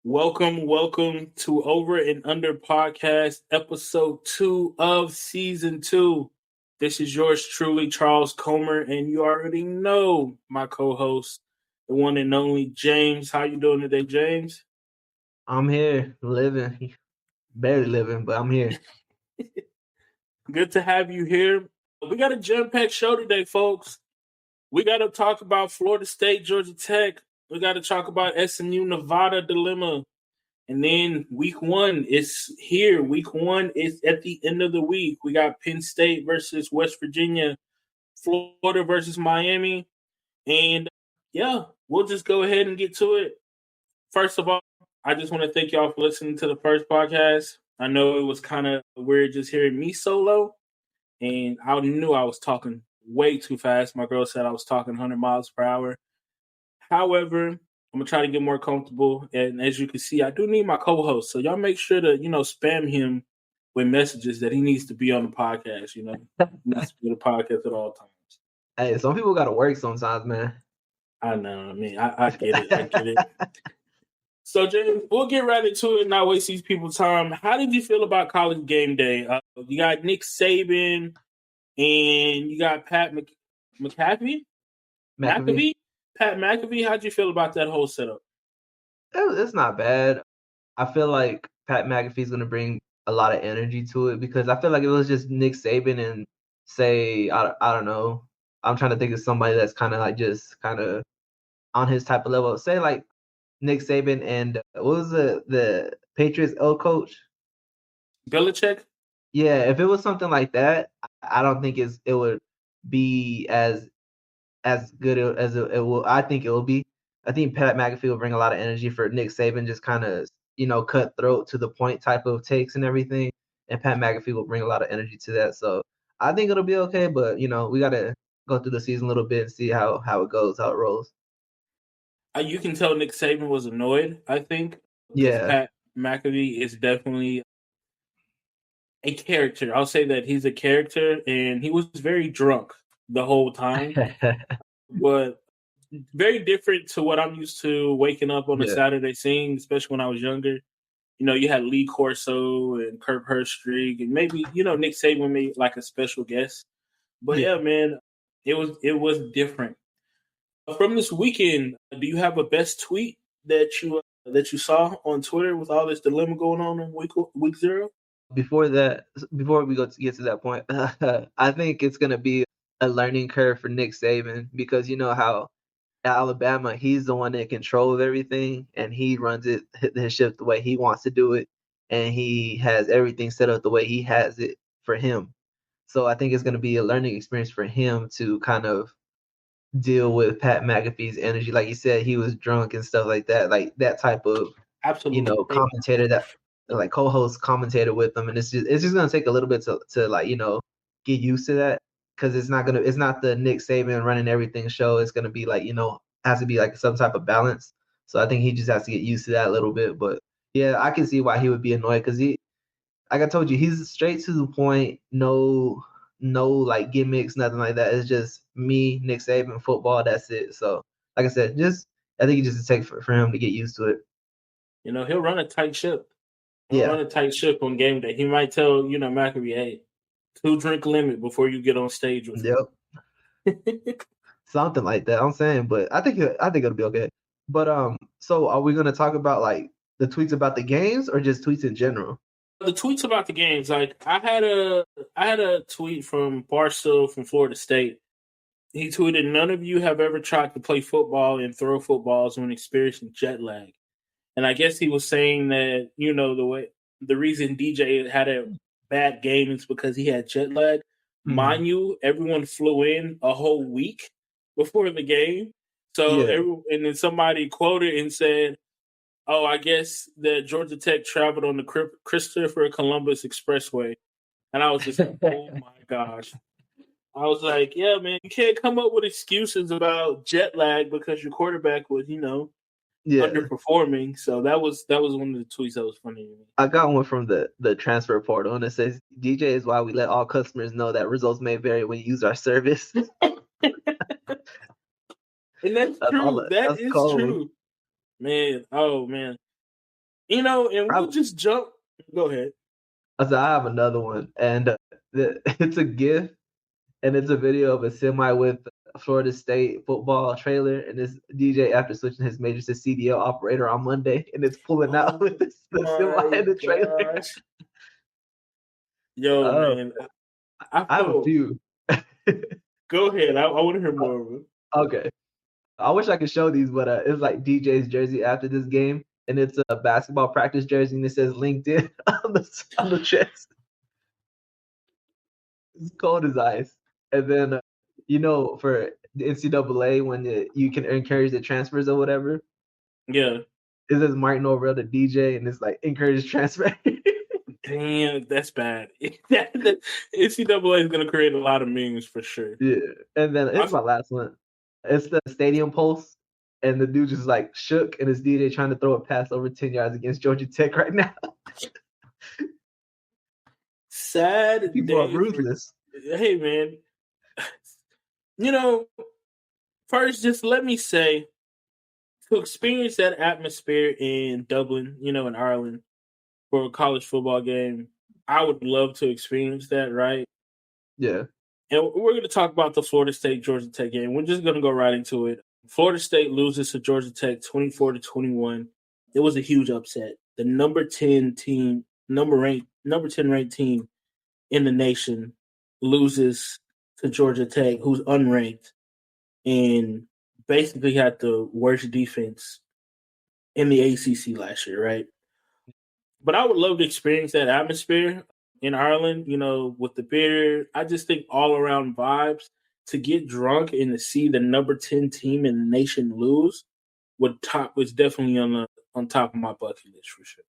Welcome to Over and Under podcast, episode 2 of season 2. This is yours truly, Charles Comer, and you already know my co-host, the one and only James. How you doing today, James? I'm here living, barely living, but I'm here. Good to have you here. We got a jam-packed show today, folks. We got to talk about Florida State, Georgia Tech. We got to talk about SMU Nevada dilemma. And then week 1 is here. Week 1 is at the end of the week. We got Penn State versus West Virginia, Florida versus Miami. And yeah, we'll just go ahead and get to it. First of all, I just want to thank y'all for listening to the first podcast. I know it was kind of weird just hearing me solo. And I knew I was talking way too fast. My girl said I was talking 100 miles per hour. However, I'm going to try to get more comfortable. And as you can see, I do need my co-host. So y'all make sure to, spam him with messages that he needs to be on the podcast, He needs to be on the podcast at all times. Hey, some people got to work sometimes, man. I know. I mean, I get it. So, James, we'll get right into it and not waste these people's time. How did you feel about college game day? You got Nick Saban and you got Pat McAfee? Pat McAfee, how'd you feel about that whole setup? It's not bad. I feel like Pat McAfee's going to bring a lot of energy to it because I feel like it was just Nick Saban and say, I don't know. I'm trying to think of somebody that's kind of like just kind of on his type of level. Say like Nick Saban and what was the Patriots coach? Belichick? Yeah, if it was something like that, I don't think it would be as good as it will. I think it will be. I think Pat McAfee will bring a lot of energy for Nick Saban, just kind of cutthroat to the point type of takes and everything. And Pat McAfee will bring a lot of energy to that. So I think it'll be okay. But we got to go through the season a little bit and see how it goes, how it rolls. You can tell Nick Saban was annoyed, I think. Yeah. Pat McAfee is definitely a character. I'll say that he's a character, and he was very drunk the whole time. But very different to what I'm used to waking up on a Saturday seeing, especially when I was younger. You had Lee Corso and Kirk Herbstreit, and maybe, Nick Saban made like a special guest. But yeah, man, it was different. From this weekend, do you have a best tweet that you saw on Twitter with all this dilemma going on in week 0? Before we get to that point, I think it's going to be a learning curve for Nick Saban because you know how at Alabama, he's the one in control of everything, and he runs his ship the way he wants to do it, and he has everything set up the way he has it for him. So I think it's going to be a learning experience for him to kind of deal with Pat McAfee's energy. Like you said, he was drunk and stuff like that, like that type of commentator that like co-host commentator with him, and it's just going to take a little bit to like get used to that. Because it's not the Nick Saban running everything show. It's gonna be like has to be like some type of balance. So I think he just has to get used to that a little bit. But yeah, I can see why he would be annoyed because he, like I told you, he's straight to the point. No like gimmicks, nothing like that. It's just me, Nick Saban, football. That's it. So like I said, I think it just takes for him to get used to it. He'll run a tight ship. Run a tight ship on game day. He might tell McAfee, hey, 2-drink limit before you get on stage with him. Something like that. I'm saying, but I think it'll be okay. But so are we gonna talk about like the tweets about the games or just tweets in general? The tweets about the games. Like I had a tweet from Barstool from Florida State. He tweeted, "None of you have ever tried to play football and throw footballs when experiencing jet lag." And I guess he was saying that the reason DJ had a bad game is because he had jet lag. Mm-hmm. Mind you, everyone flew in a whole week before the game. So and then somebody quoted and said, "Oh, I guess that Georgia Tech traveled on the Christopher Columbus Expressway." And I was just like, oh my gosh. I was like, yeah, man, you can't come up with excuses about jet lag because your quarterback was, underperforming. So that was one of the tweets that was funny to me. I got one from the transfer portal, and it says, "DJ is why we let all customers know that results may vary when you use our service." And that's true. That is true. Man, oh man. And I, we'll just jump. Go ahead. I have another one, and it's a GIF, and it's a video of a semi with a Florida State football trailer, and this DJ after switching his major to CDL operator on Monday, and it's pulling out Oh with the semi my and the trailer. gosh. Yo, Oh, man. I I have a feel. few. Go ahead. I want to hear more of it. Okay. I wish I could show these, but it's like DJ's jersey after this game, and it's a basketball practice jersey, and it says LinkedIn on the chest. It's cold as ice. And then, for the NCAA, when you can encourage the transfers or whatever, Yeah. it says Martin Overell, the DJ, and it's like encourage transfer. Damn, that's bad. The NCAA is gonna create a lot of memes for sure. Yeah. And then it's my last one. It's the stadium pulse, and the dude just like shook, and his DJ trying to throw a pass over 10 yards against Georgia Tech right now. Sad People are day for. ruthless. Hey, man. First, just let me say, to experience that atmosphere in Dublin, in Ireland, for a college football game, I would love to experience that, right? Yeah. And we're going to talk about the Florida State Georgia Tech game. We're just going to go right into it. Florida State loses to Georgia Tech 24-21. It was a huge upset. The number 10 ranked team in the nation loses to Georgia Tech, who's unranked and basically had the worst defense in the ACC last year, right? But I would love to experience that atmosphere in Ireland, with the beer. I just think all around vibes, to get drunk and to see the number 10 team in the nation lose was definitely on top of my bucket list for sure.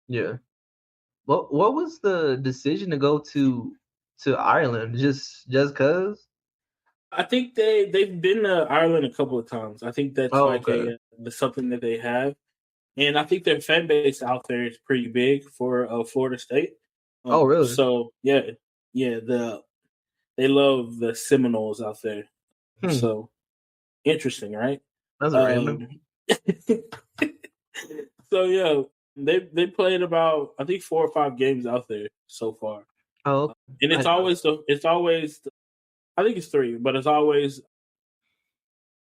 Yeah. What was the decision to go to Ireland? Just cause? I think they've been to Ireland a couple of times. I think that's Oh, like okay. something that they have. And I think their fan base out there is pretty big for Florida State. Oh, really? So yeah, they love the Seminoles out there. Hmm. So interesting, right? That's random. Um, so yeah, they played about, I think, 4 or 5 games out there so far, Oh, okay. and I didn't know that. I think it's 3, but it's always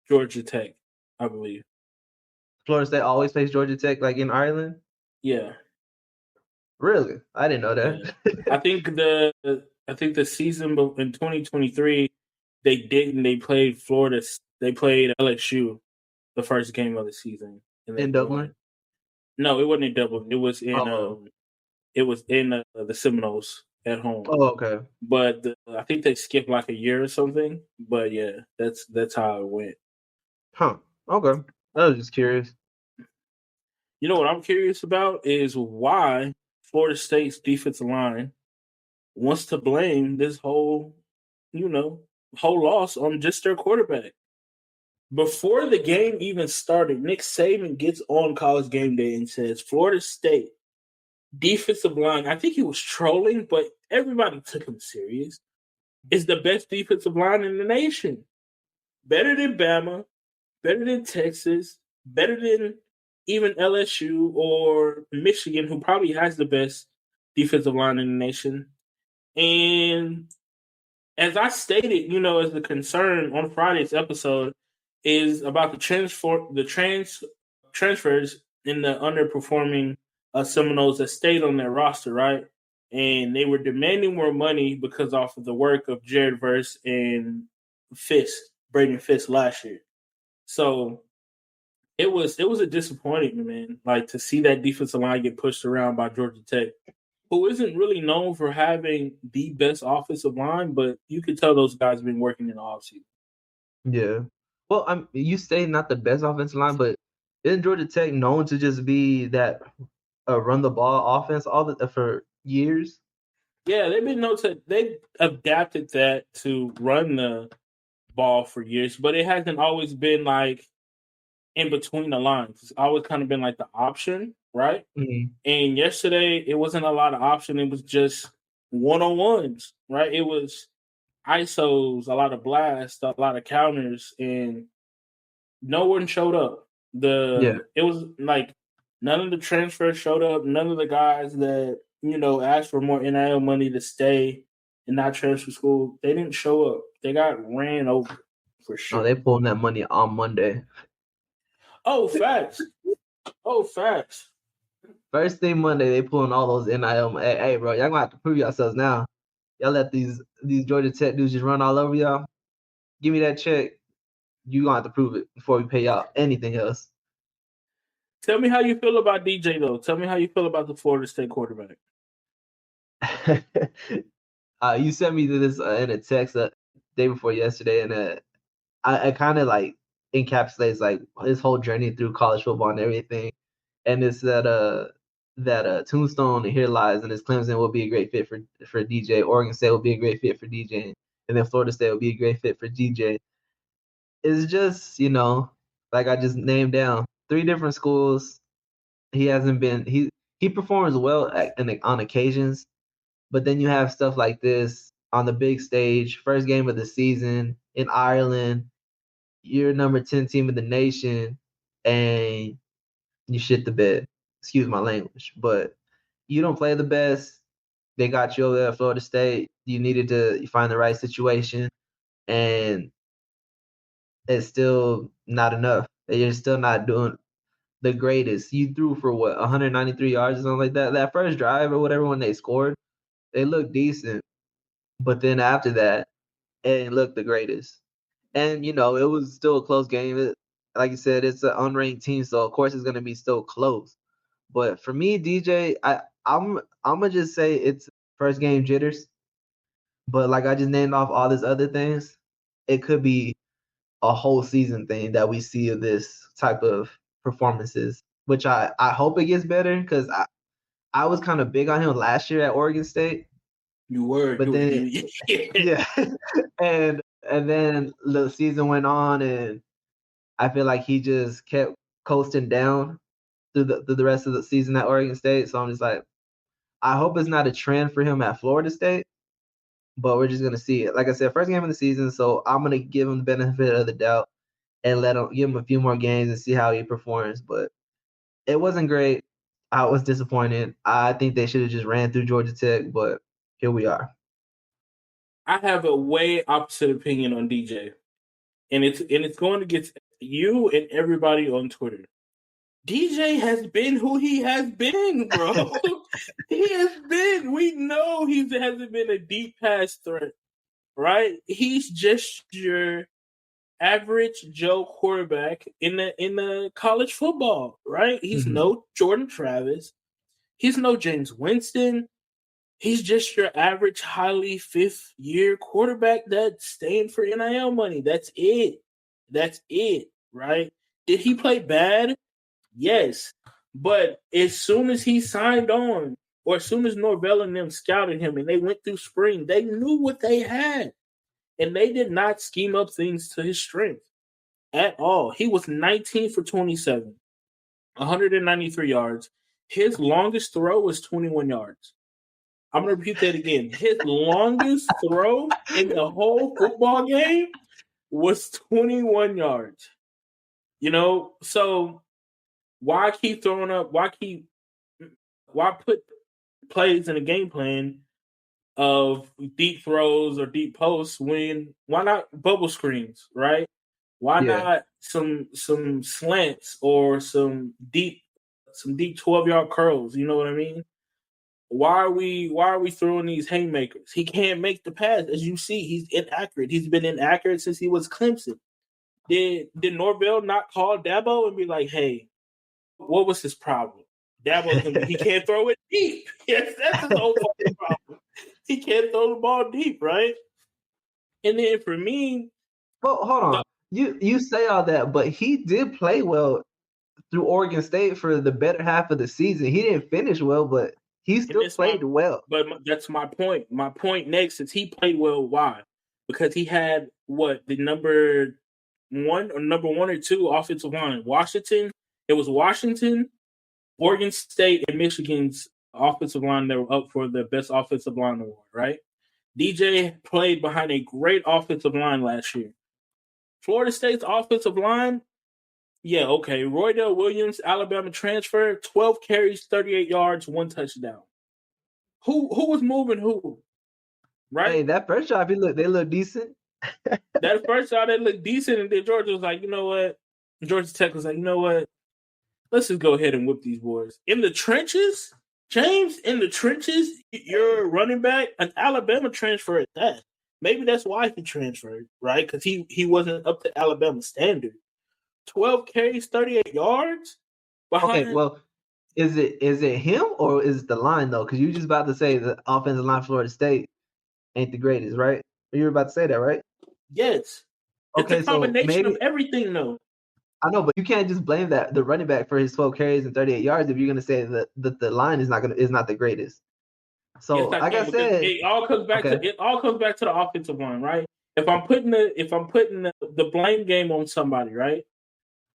Georgia Tech, I believe. Florida State always plays Georgia Tech like in Ireland? Yeah, Really? I didn't know yeah. that. I think the season in 2023 they didn't. They played Florida. They played LSU the first game of the season, and they In won. Dublin? No, it wasn't in Dublin. Oh. It was in the Seminoles at home. Oh, okay. But I think they skipped like a year or something. But yeah, that's how it went. Huh. Okay. I was just curious. You know what I'm curious about is why Florida State's defensive line wants to blame this whole loss on just their quarterback. Before the game even started, Nick Saban gets on College Game Day and says Florida State defensive line, I think he was trolling, but everybody took him serious, is the best defensive line in the nation. Better than Bama, better than Texas, better than even LSU or Michigan, who probably has the best defensive line in the nation. And as I stated, as the concern on Friday's episode is about the transfers in the underperforming Seminoles that stayed on their roster, right? And they were demanding more money because off of the work of Jared Verse and Braden Fisk last year. So it was a disappointment, man. Like, to see that defensive line get pushed around by Georgia Tech, who isn't really known for having the best offensive line, but you could tell those guys have been working in the offseason. Yeah. Well, you say not the best offensive line, but isn't Georgia Tech known to just be that run the ball offense for years? Yeah, they've adapted that to run the ball for years, but it hasn't always been like in between the lines. It's always kind of been like the option, right? Mm-hmm. And yesterday it wasn't a lot of option. It was just one-on-ones, right? It was ISOs, a lot of blasts, a lot of counters, and no one showed up. Yeah. It was like None of the transfers showed up. None of the guys that, asked for more NIL money to stay and not transfer school, they didn't show up. They got ran over for No, sure. they pulling that money on Monday. Oh, facts. Oh, facts. First thing Monday, they pulling all those NIL. Hey, bro, y'all gonna have to prove yourselves now. Y'all let these Georgia Tech dudes just run all over y'all. Give me that check. You gonna have to prove it before we pay y'all anything else. Tell me how you feel about DJ though. Tell me how you feel about the Florida State quarterback. You sent me this in a text day before yesterday, and I kind of like encapsulates like his whole journey through college football and everything. And it's that Tombstone Here Lies, and his Clemson will be a great fit for DJ. Oregon State will be a great fit for DJ, and then Florida State will be a great fit for DJ. It's just, like I just named down 3 different schools. He hasn't been he performs well on occasions, but then you have stuff like this on the big stage, first game of the season in Ireland. You're number 10 team in the nation, and you shit the bed. Excuse my language, but you don't play the best. They got you over there at Florida State. You needed to find the right situation, and it's still not enough. You're still not doing the greatest. You threw for what, 193 yards or something like that. That first drive or whatever when they scored, they looked decent, but then after that, it didn't look the greatest. And it was still a close game. Like you said, it's an unranked team, so of course it's gonna be still close. But for me, DJ, I'm gonna just say it's first game jitters. But like I just named off all these other things, it could be a whole season thing that we see of this type of performances. Which I hope it gets better, because I was kind of big on him last year at Oregon State. You were, But then yeah, and then the season went on, and I feel like he just kept coasting down through the rest of the season at Oregon State. So I'm just like, I hope it's not a trend for him at Florida State, but we're just gonna see it. Like I said, first game of the season, so I'm gonna give him the benefit of the doubt and give him a few more games and see how he performs. But it wasn't great. I was disappointed. I think they should have just ran through Georgia Tech, but here we are. I have a way opposite opinion on DJ, and it's going against you and everybody on Twitter. DJ has been who he has been, bro. He has been. We know he hasn't been a deep pass threat, right? He's just your average Joe quarterback in the college football, right? He's no Jordan Travis. He's no James Winston. He's just your average, highly fifth-year quarterback that's staying for NIL money. That's it. That's it, right? Did he play bad? Yes. But as soon as he signed on, or as soon as Norvell and them scouted him and they went through spring, they knew what they had. And they did not scheme up things to his strength at all. He was 19 for 27, 193 yards. His longest throw was 21 yards. I'm going to repeat that again. His longest throw in the whole football game was 21 yards. So why keep throwing up? Why put plays in a game plan of deep throws or deep posts why not bubble screens, right? Why not some slants or some deep 12-yard curls? You know what I mean? Why are we throwing these haymakers? He can't make the pass. As you see, he's inaccurate. He's been inaccurate since he was Clemson. Did Norvell not call Dabo and be like, hey, what was his problem? Dabo, he can't throw it deep. Yes, that's his whole problem. He can't throw the ball deep, right? And then for me, well, hold on. You say all that, but he did play well through Oregon State for the better half of the season. He didn't finish well, but he still played well. But that's my point. My point next is he played well. Why? Because he had the number one or two offensive line. Washington. It was Washington, Oregon State, and Michigan's offensive line that were up for the best offensive line award, right? DJ played behind a great offensive line last year. Florida State's offensive line, Yeah, okay. Roydell Williams, Alabama transfer, 12 carries, 38 yards, 1 touchdown. Who was moving who? Right? Hey, that first drive, they look decent. That first shot, they looked decent, and then Georgia was like, you know what? Georgia Tech was like, you know what? Let's just go ahead and whip these boys. In the trenches, James, in the trenches, you're running back, an Alabama transfer at that. Maybe that's why he transferred, right? Because he wasn't up to Alabama standard. 12 carries, 38 yards Okay, behind. well, is it him or is it the line though? Because you just about to say the offensive line for Florida State ain't the greatest, right? You were about to say that, right? Yes. It's a Okay, so combination of maybe everything, though. I know, but you can't just blame the running back for his 12 carries and 38 yards if you're gonna say that the line is not the greatest. Yes, So, I like I can, because said, it all comes back okay, to the offensive line, right? If I'm putting the blame game on somebody, right?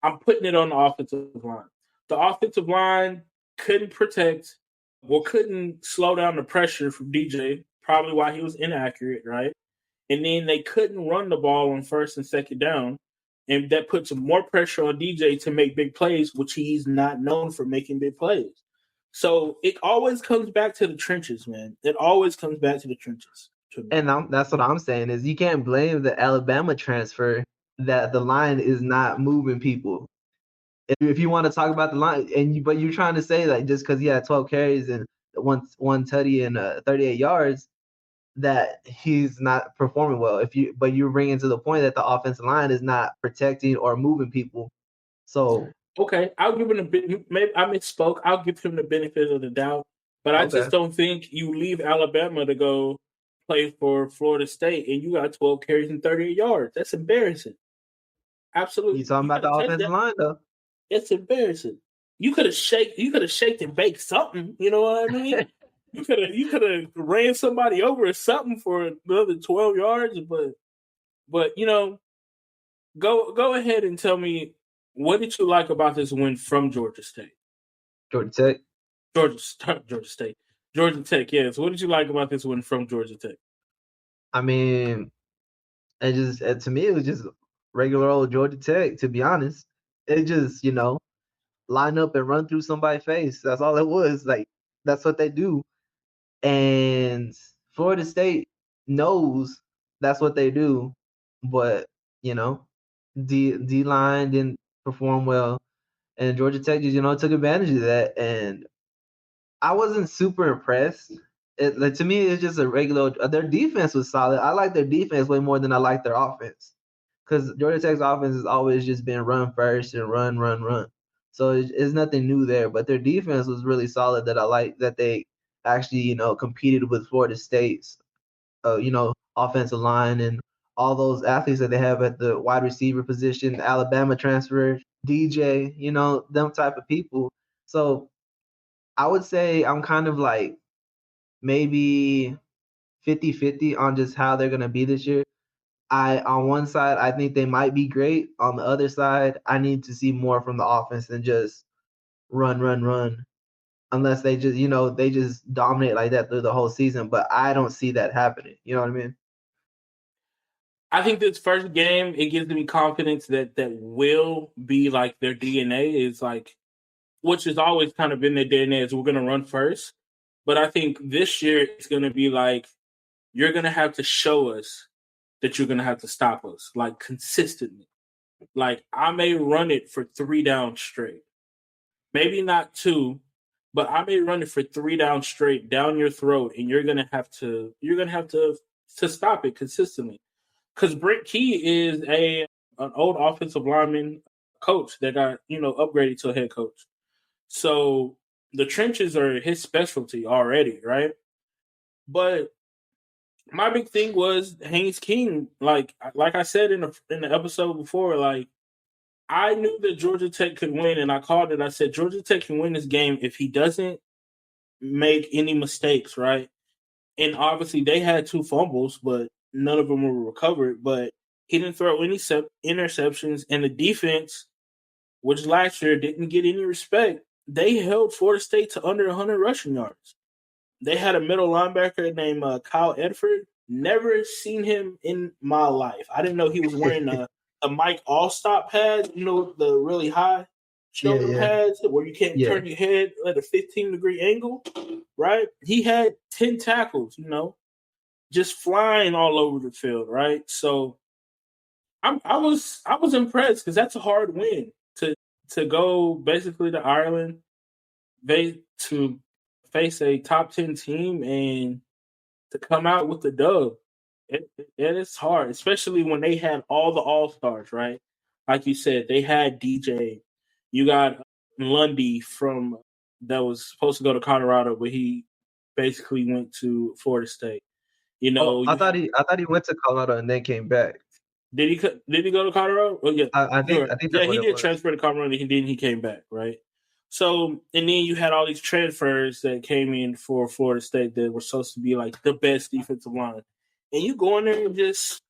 I'm putting it on the offensive line. The offensive line couldn't protect or couldn't slow down the pressure from DJ, probably why he was inaccurate, right? And then they couldn't run the ball on first and second down. And that puts more pressure on DJ to make big plays, which he's not known for making big plays. So it always comes back to the trenches, man. It always comes back to the trenches. To me. and that's what I'm saying is you can't blame the Alabama transfer that the line is not moving people. If you want to talk about the line, but you're trying to say like just because he had 12 carries and one tutty and 38 yards, that he's not performing well. But you're bringing to the point that the offensive line is not protecting or moving people. So Okay, I'll give him a bit. Maybe I misspoke. I'll give him the benefit of the doubt, but I just okay, don't think you leave Alabama to go play for Florida State and you got 12 carries and 38 yards. That's embarrassing. you Absolutely, talking you about got the to touch offensive that. line though. It's embarrassing. You could have shaked and baked something. You know what I mean? You could have ran somebody over or something for another 12 yards. But go ahead and tell me, what did you like about this win from Georgia State? Georgia Tech. Georgia State, Georgia Tech. Yes. What did you like about this win from Georgia Tech? I mean, to me it was just regular old Georgia Tech. To be honest, it just line up and run through somebody's face. That's all it was. Like that's what they do. And Florida State knows that's what they do, but you know, D line didn't perform well, and Georgia Tech just took advantage of that. And I wasn't super impressed. Like to me, it's just a regular. Their defense was solid. I like their defense way more than I like their offense, because Georgia Tech's offense has always just been run first and run, run, run. So it's nothing new there. But their defense was really solid. That I like that they actually competed with Florida State's offensive line and all those athletes that they have at the wide receiver position, Alabama transfer, DJ, them type of people. So I would say I'm kind of like maybe 50-50 on just how they're gonna be this year. On one side, I think they might be great. On the other side, I need to see more from the offense than just run, run, run. Unless they just dominate like that through the whole season. But I don't see that happening. You know what I mean? I think this first game, it gives me confidence that will be like their DNA is like, which has always kind of been their DNA is we're going to run first. But I think this year it's going to be like, you're going to have to show us that you're going to have to stop us, like consistently. Like I may run it for 3 downs straight, maybe not 2, but I may run it for 3 downs straight down your throat, and you're going to have to stop it consistently. Because Brent Key is an old offensive lineman coach that got upgraded to a head coach. So the trenches are his specialty already, right? But my big thing was Haynes King. Like I said in the episode before, like I knew that Georgia Tech could win, and I called it. I said Georgia Tech can win this game if he doesn't make any mistakes, right? And obviously they had 2 fumbles, but none of them were recovered. But he didn't throw any interceptions, and the defense, which last year didn't get any respect, they held Florida State to under 100 rushing yards. They had a middle linebacker named Kyle Edford. Never seen him in my life. I didn't know he was wearing a Mike Allstott pad, the really high Yeah, shoulder yeah, pads where you can't yeah. turn your head at a 15-degree angle, right? He had 10 tackles, just flying all over the field, right? So I was impressed because that's a hard win to go basically to Ireland, to face a top 10 team and to come out with the dub. It is hard, especially when they had all the all stars, right? Like you said, they had DJ. You got Lundy from that was supposed to go to Colorado, but he basically went to Florida State. Oh, I You thought have he went to Colorado and then came back. did he go to Colorado? Oh yeah, I think sure. I think Yeah, that's what he it did was. transfer to Colorado, and then he came back, right? So and then you had all these transfers that came in for Florida State that were supposed to be like the best defensive line, and you go in there and just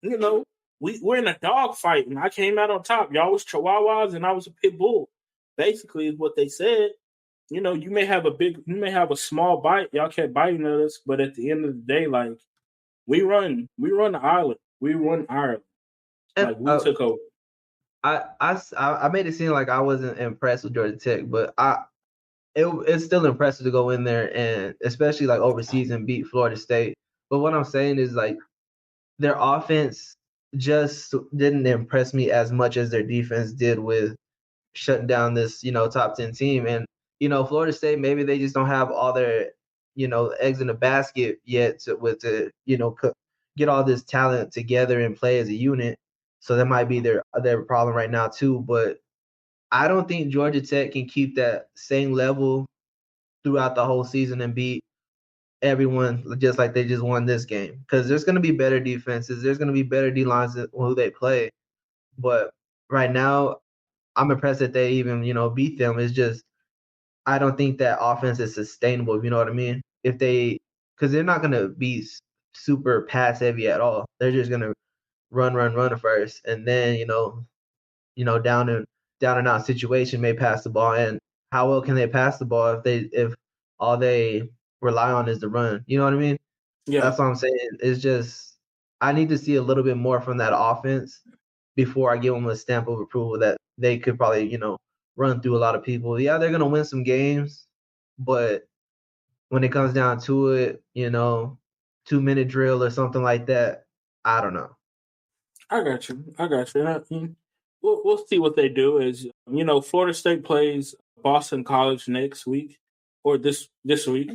you know we're in a dog fight, and I came out on top. Y'all was Chihuahuas, and I was a pit bull. Basically, is what they said. You may have a small bite. Y'all kept biting at us, but at the end of the day, like we run the island. We run Ireland. And Like we took over. I made it seem like I wasn't impressed with Georgia Tech, but it's still impressive to go in there and especially like overseas and beat Florida State. But what I'm saying is like their offense just didn't impress me as much as their defense did with shutting down this, top 10 team. And, Florida State, maybe they just don't have all their, eggs in the basket yet get all this talent together and play as a unit. So that might be their problem right now too. But I don't think Georgia Tech can keep that same level throughout the whole season and beat everyone just like they just won this game. Because there's going to be better defenses. There's going to be better D lines who they play. But right now, I'm impressed that they even, beat them. It's just I don't think that offense is sustainable. You know what I mean? Because they're not gonna be super pass heavy at all. They're just gonna run first, and then down and out situation may pass the ball. And how well can they pass the ball if all they rely on is the run? You know what I mean? Yeah, That's what I'm saying. It's just I need to see a little bit more from that offense before I give them a stamp of approval that they could probably, run through a lot of people. Yeah, they're gonna win some games, but when it comes down to it, 2-minute drill or something like that, I don't know. I got you. I got you. We'll see what they do. Is Florida State plays Boston College next week or this week,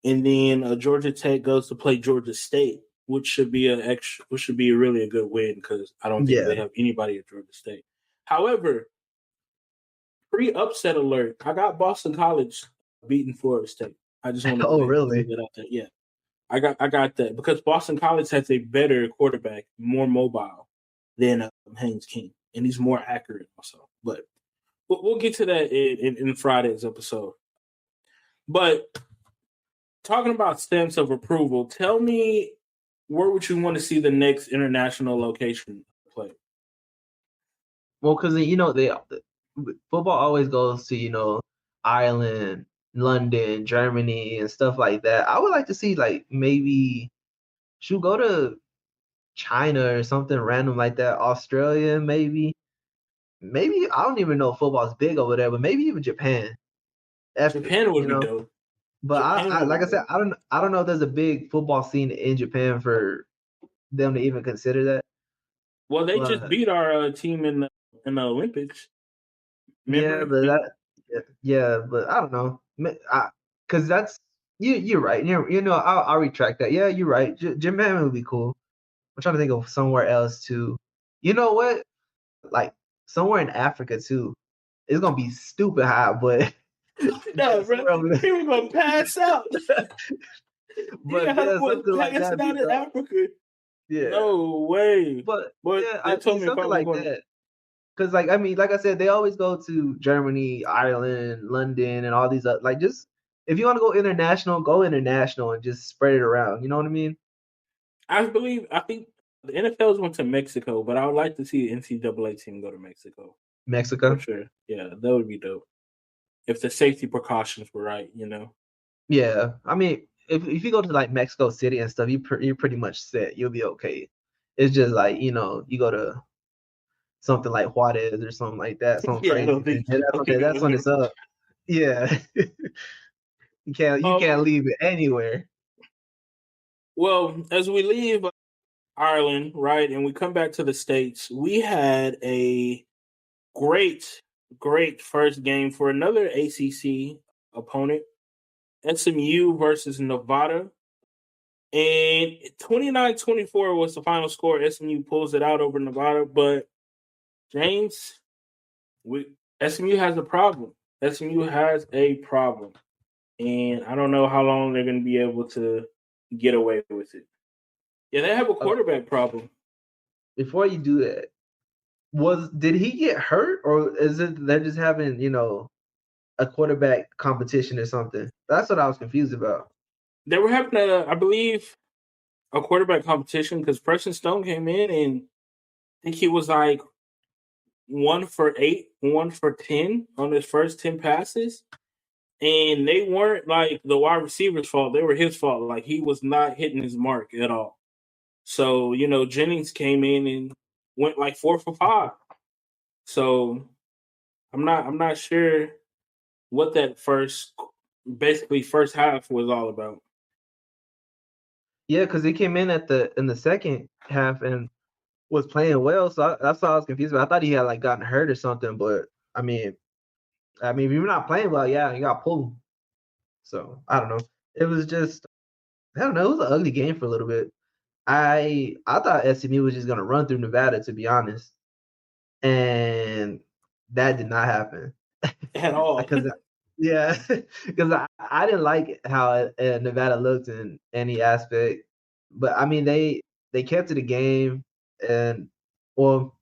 and then Georgia Tech goes to play Georgia State, which should be really a good win because I don't think Yeah. they have anybody at Georgia State. However, pre-upset alert. I got Boston College beating Florida State. I just want to go Oh, ahead and throw really? that out there. Yeah, I got that because Boston College has a better quarterback, more mobile than Haynes King, and he's more accurate also. But we'll get to that in Friday's episode. But talking about stamps of approval, tell me where would you want to see the next international location play? Well, because they football always goes to Ireland, London, Germany, and stuff like that. I would like to see like maybe should go to China or something random like that. Australia, maybe. Maybe I don't even know if football's big over there, but maybe even Japan. Epic, Japan would be dope. But Japan I would be like I said, dope. I don't know if there's a big football scene in Japan for them to even consider that. Well, they just But beat our team in the Olympics. yeah, Remember? but yeah, but I don't know. Because that's you're right. I'll retract that. Yeah, you're right. Japan would be cool. I'm trying to think of somewhere else too. You know what? Like somewhere in Africa too. It's gonna be stupid hot, but No, bro. somewhere over He was gonna pass out. You but got yeah, homeboy something like passing that be out in dope. Africa. Yeah. No way. But But yeah, they I told mean me if I something was like going, that. Because like I mean, like I said, they always go to Germany, Ireland, London, and all these like just if you want to go international and just spread it around. You know what I mean? I think the NFL's went to Mexico, but I would like to see the NCAA team go to Mexico for Mexico. sure. Yeah, that would be dope if the safety precautions were right. Yeah, I mean, if you go to like Mexico City and stuff, you're pretty much set. You'll be okay. It's just like you go to something like Juarez or something like that, something Yeah, I crazy. don't think And I think that's when it's up. Yeah, you um, can't leave it anywhere. well, as we leave Ireland, right, and we come back to the States, we had a great, great first game for another ACC opponent, SMU versus Nevada. And 29-24 was the final score. SMU pulls it out over Nevada, but James, SMU has a problem. SMU has a problem. And I don't know how long they're going to be able to get away with it. Yeah, they have a Uh, quarterback problem. Before you do that, did he get hurt, or is it they're just having a quarterback competition or something? That's what I was confused about. They were having I believe, a quarterback competition because Preston Stone came in and I think he was like 1 for 8, 1 for 10 on his first 10 passes. And they weren't like the wide receiver's fault. They were his fault. Like he was not hitting his mark at all. So, Jennings came in and went like 4 for 5. So I'm not sure what that first half was all about. Yeah, because he came in in the second half and was playing well, so that's why I was confused. I thought he had like gotten hurt or something, but I mean, if you're not playing well, yeah, you got pulled. So I don't know. It was just I don't know. It was an ugly game for a little bit. I thought SMU was just gonna run through Nevada, to be honest, and that did not happen. At all. Because yeah, because I didn't like how Nevada looked in any aspect, but I mean they kept to the game, and well,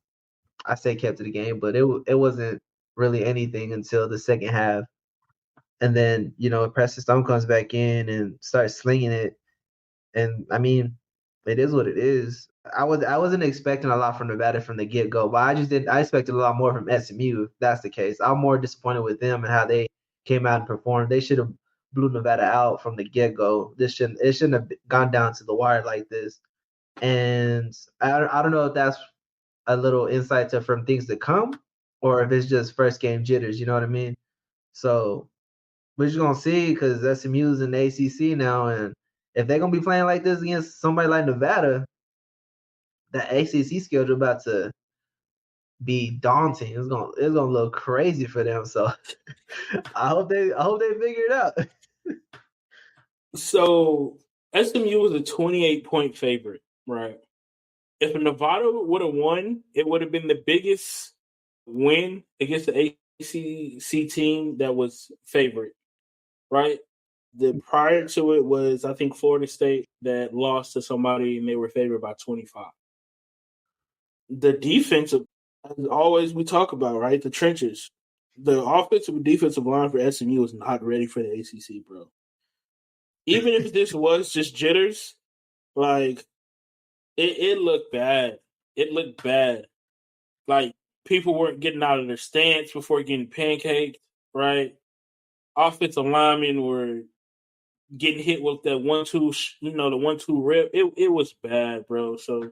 I say kept to the game, but it wasn't really anything until the second half, and then Preston Stone comes back in and starts slinging it, and I mean, it is what it is. I wasn't expecting a lot from Nevada from the get go, but I just did. I expected a lot more from SMU. If that's the case, I'm more disappointed with them and how they came out and performed. They should have blew Nevada out from the get go. It shouldn't have gone down to the wire like this. And I don't know if that's a little insight to from things to come, or if it's just first game jitters. You know what I mean? So we're just gonna see because SMU's in the ACC now, and if they're gonna be playing like this against somebody like Nevada, the ACC schedule about to be daunting. It's gonna look crazy for them. So I hope they figure it out. So SMU was a 28-point favorite, right? If Nevada would have won, it would have been the biggest win against the ACC team that was favorite, right? The prior to it was, I think, Florida State that lost to somebody and they were favored by 25. The defense, as always, we talk about, right? The trenches. The offensive and defensive line for SMU is not ready for the ACC, bro. Even if this was just jitters, like it looked bad. It looked bad. Like people weren't getting out of their stance before getting pancaked, right? Offensive linemen were getting hit with that 1-2, the 1-2 rip. It was bad, bro. So,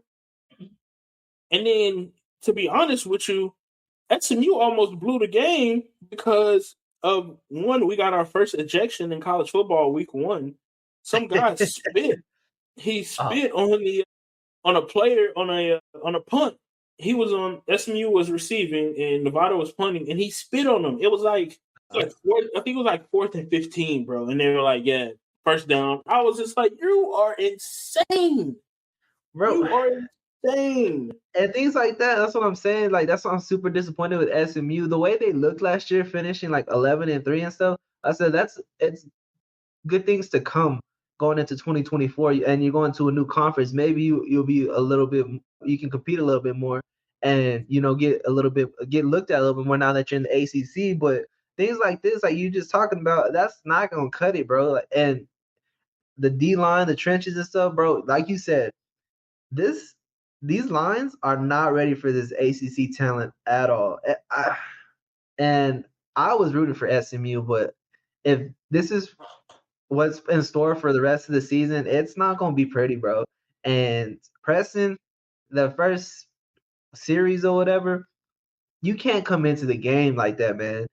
and then to be honest with you, SMU almost blew the game because of one. We got our first ejection in college football week 1. Some guy spit. He Oh, spit on a player on a punt. He was on SMU was receiving and Nevada was punting, and he spit on them. It was like I think it was like 4th and 15, bro. And they were like, "Yeah, first down." I was just like, "You are insane! bro. You are insane!" And things like that. That's what I'm saying. Like that's why I'm super disappointed with SMU. The way they looked last year, finishing like 11-3 and stuff. I said it's good things to come going into 2024, and you're going to a new conference. Maybe you'll be a little bit. You can compete a little bit more, and get looked at a little bit more now that you're in the ACC. But things like this, like you just talking about, that's not gonna cut it, bro. And the D line, the trenches and stuff, bro. Like you said, this these lines are not ready for this ACC talent at all. And I was rooting for SMU, but if this is what's in store for the rest of the season, it's not gonna be pretty, bro. And Preston, the first series or whatever, you can't come into the game like that, man,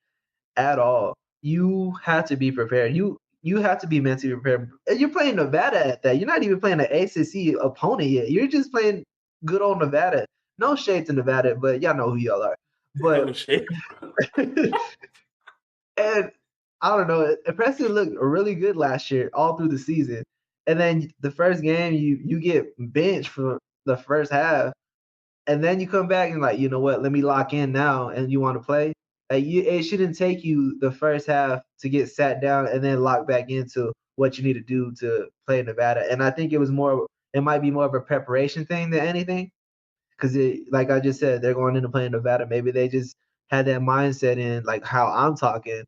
at all. You have to be prepared. You have to be mentally prepared. And you're playing Nevada at that. You're not even playing an ACC opponent yet. You're just playing good old Nevada. No shade to Nevada, but y'all know who y'all are. But Hella shit. and I don't know. Preston looked really good last year, all through the season. And then the first game, you get benched for the first half, and then you come back and like, you know what? Let me lock in now, and you want to play. It shouldn't take you the first half to get sat down and then lock back into what you need to do to play Nevada. And I think it might be more of a preparation thing than anything, because like I just said, they're going into playing Nevada. Maybe they just had that mindset in like how I'm talking,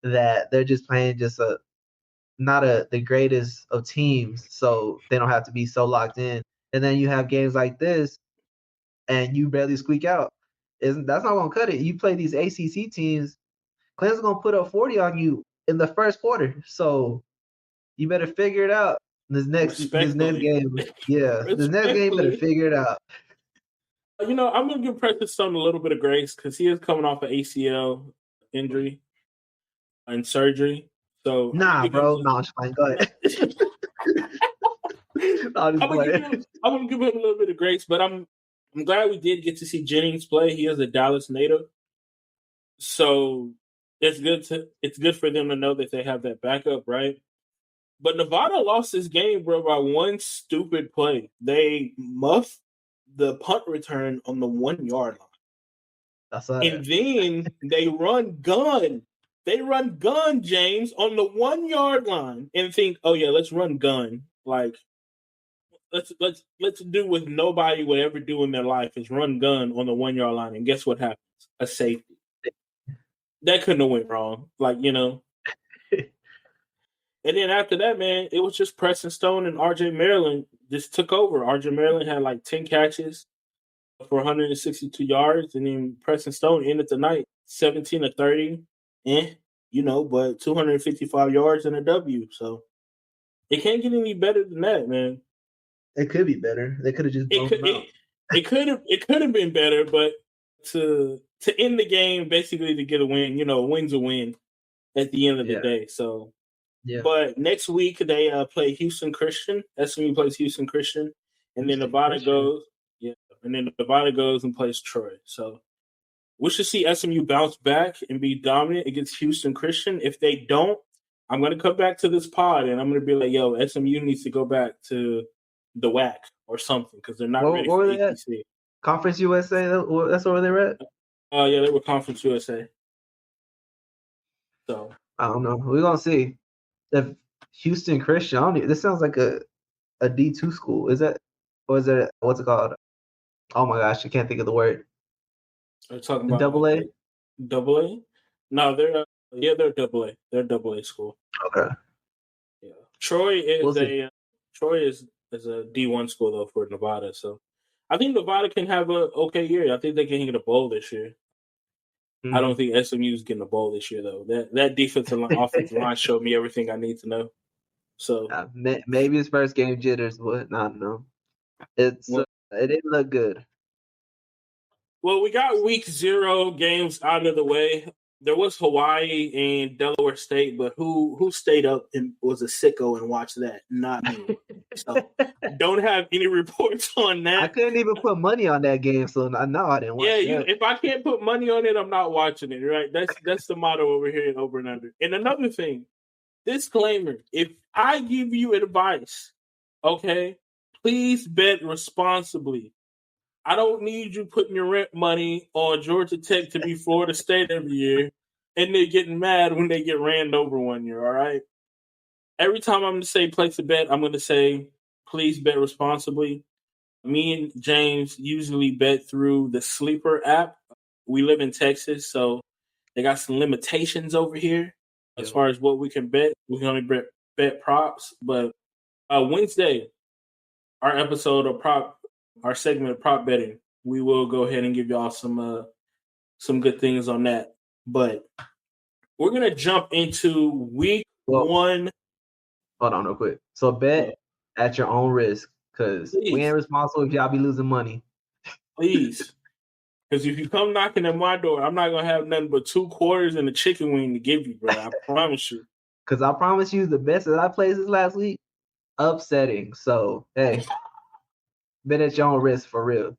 that they're just playing just the greatest of teams, so they don't have to be so locked in. And then you have games like this, and you barely squeak out. That's not gonna cut it. You play these ACC teams, Clemson's gonna put up 40 on you in the first quarter. So you better figure it out. This next Respectfully. game, yeah, this next game you better Respectfully. figure it out. I'm gonna give Preston Stone a little bit of grace because he is coming off an ACL injury and surgery. So I'm gonna Nah, give him bro, no, I'm just playing. Go ahead. No, I'm just playing. I'm gonna give him a little bit of grace, but I'm glad we did get to see Jennings play. He is a Dallas native, so it's good for them to know that they have that backup, right? But Nevada lost this game, bro, by one stupid play. They muffed the punt return on the 1 yard line. That's all And right. then they run gun. They run gun, James, on the 1 yard line and think, oh yeah, let's run gun. Like let's do what nobody would ever do in their life is run gun on the 1 yard line. And guess what happens? A safety. That couldn't have went wrong. And then after that, man, it was just Preston Stone and RJ Maryland just took over. RJ Maryland had like 10 catches for 162 yards, and then Preston Stone ended the night 17 to 30, but 255 yards and a W. So it can't get any better than that, man. It could be better. They could have just It blown could them out. it could have been better, but to end the game basically to get a win, a win's a win at the end of the Yeah, day. So, yeah. but next week they play Houston Christian. SMU plays Houston Christian, and then Houston Nevada Christian. goes, and then Nevada goes and plays Troy. So we should see SMU bounce back and be dominant against Houston Christian. If they don't, I'm going to come back to this pod and I'm going to be like, yo, SMU needs to go back to the WAC or something because they're not What ready for were they at? ACC. Conference USA. That's where they're at. Oh, yeah, they were Conference USA. So I don't know. We're gonna see. If Houston Christian, this sounds like a D2 school. Is that, or is it, what's it called? Oh my gosh, I can't think of the word. they're talking The about double A. double A. No, they're double A. They're double A school. Okay. Yeah, Troy We'll is see. a D1 school though for Nevada. So I think Nevada can have a okay year. I think they can get a bowl this year. I don't think SMU is getting a bowl this year though. That defensive line, offensive line showed me everything I need to know. So Maybe his first game jitters, but I don't know. It didn't look good. well, we got week 0 games out of the way. There was Hawaii and Delaware State, but who stayed up and was a sicko and watched that? Not me. So don't have any reports on I that. couldn't even put money on that game, so I know I didn't watch that. If I can't put money on it, I'm not watching it. Right? That's the motto over here at Over and Under. And another thing, disclaimer: if I give you advice, okay, please bet responsibly. I don't need you putting your rent money on Georgia Tech to be Florida State every year, and they're getting mad when they get ran over 1 year. All right. Every time I'm going to say place a bet, I'm going to say please bet responsibly. Me and James usually bet through the Sleeper app. We live in Texas, so they got some limitations over here as far as what we can bet. We can only bet props, but Wednesday, our episode of our segment of prop betting, we will go ahead and give y'all some good things on that. But we're gonna jump into week 1. Hold on real quick. So bet at your own risk, because we ain't responsible if y'all be losing money. Please. Because if you come knocking at my door, I'm not gonna have nothing but 2 quarters and a chicken wing to give you, bro. I promise you. Because I promise you, the best that I played this last week, upsetting. So, hey, bet at your own risk for real.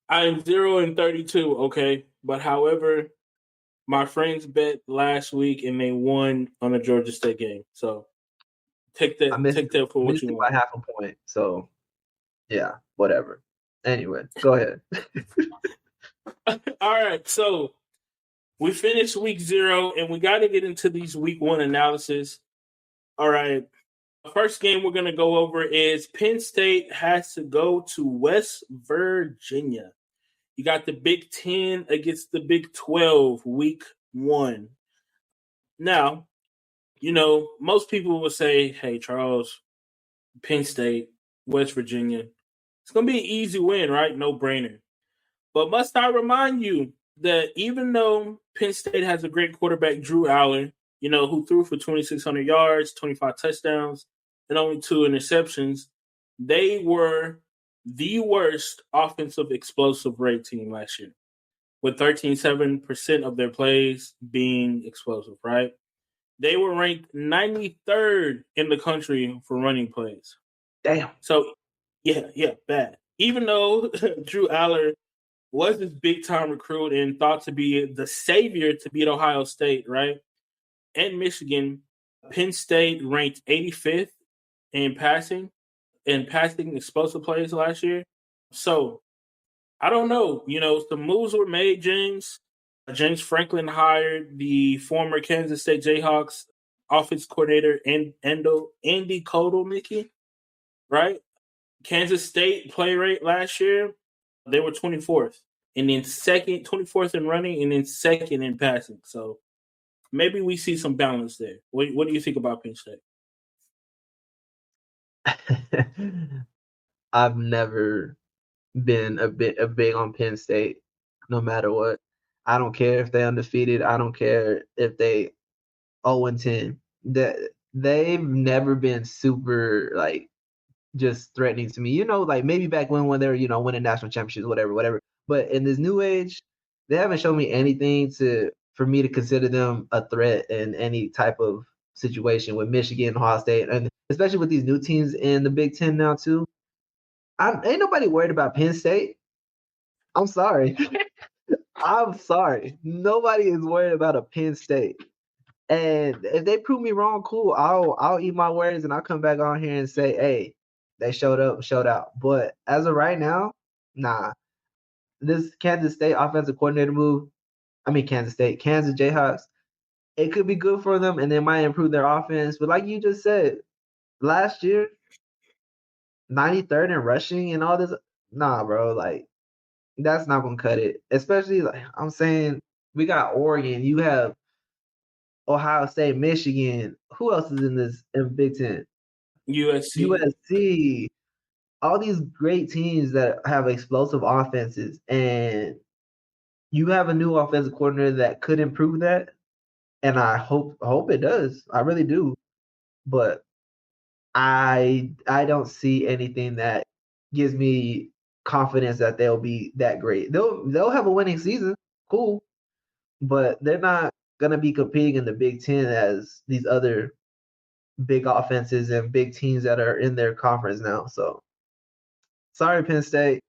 I am 0-32, okay? But however, my friends bet last week and they won on a Georgia State game. So take I that for what missed you it by want. half a point. So, yeah, whatever. Anyway, go ahead. All right, so we finished week 0 and we got to get into these week 1 analysis. All right. The first game we're going to go over is Penn State has to go to West Virginia. You got the Big 10 against the Big 12 week 1. Now, most people will say, hey, Charles, Penn State, West Virginia. It's going to be an easy win, right? No brainer. But must I remind you that even though Penn State has a great quarterback, Drew Allen, who threw for 2,600 yards, 25 touchdowns, and only 2 interceptions, they were the worst offensive explosive rate team last year, with 13.7% of their plays being explosive, right? They were ranked 93rd in the country for running plays. Damn. So, yeah, bad. Even though Drew Aller was this big-time recruit and thought to be the savior to beat Ohio State, right? And Michigan, Penn State ranked 85th in passing explosive plays last year. So, I don't know. Some moves were made, James. James Franklin hired the former Kansas State Jayhawks offense coordinator Andy Kotelnicki, right? Kansas State play rate last year, they were 24th. And then 24th in running, and then second in passing. So maybe we see some balance there. What do you think about Penn State? I've never been a big on Penn State, no matter what. I don't care if they're undefeated. I don't care if they 0-10. They've never been super like just threatening to me. Like maybe back when they were, winning national championships, whatever. But in this new age, they haven't shown me anything for me to consider them a threat in any type of situation with Michigan, Ohio State, and especially with these new teams in the Big Ten now too. Ain't nobody worried about Penn State. I'm sorry. I'm sorry. Nobody is worried about a Penn State. And if they prove me wrong, cool. I'll eat my words and I'll come back on here and say, hey, they showed up, showed out. But as of right now, nah. This Kansas State offensive coordinator move, Kansas Jayhawks, it could be good for them and they might improve their offense. But like you just said, last year, 93rd in rushing and all this, nah, bro. Like, that's not gonna cut it. Especially like I'm saying, we got Oregon, you have Ohio State, Michigan. Who else is in Big Ten? USC. USC. All these great teams that have explosive offenses, and you have a new offensive coordinator that could improve that. And I hope it does. I really do. But I don't see anything that gives me confidence that they'll be that great. They'll have a winning season, cool, but they're not gonna be competing in the Big Ten as these other big offenses and big teams that are in their conference now. So sorry, Penn State.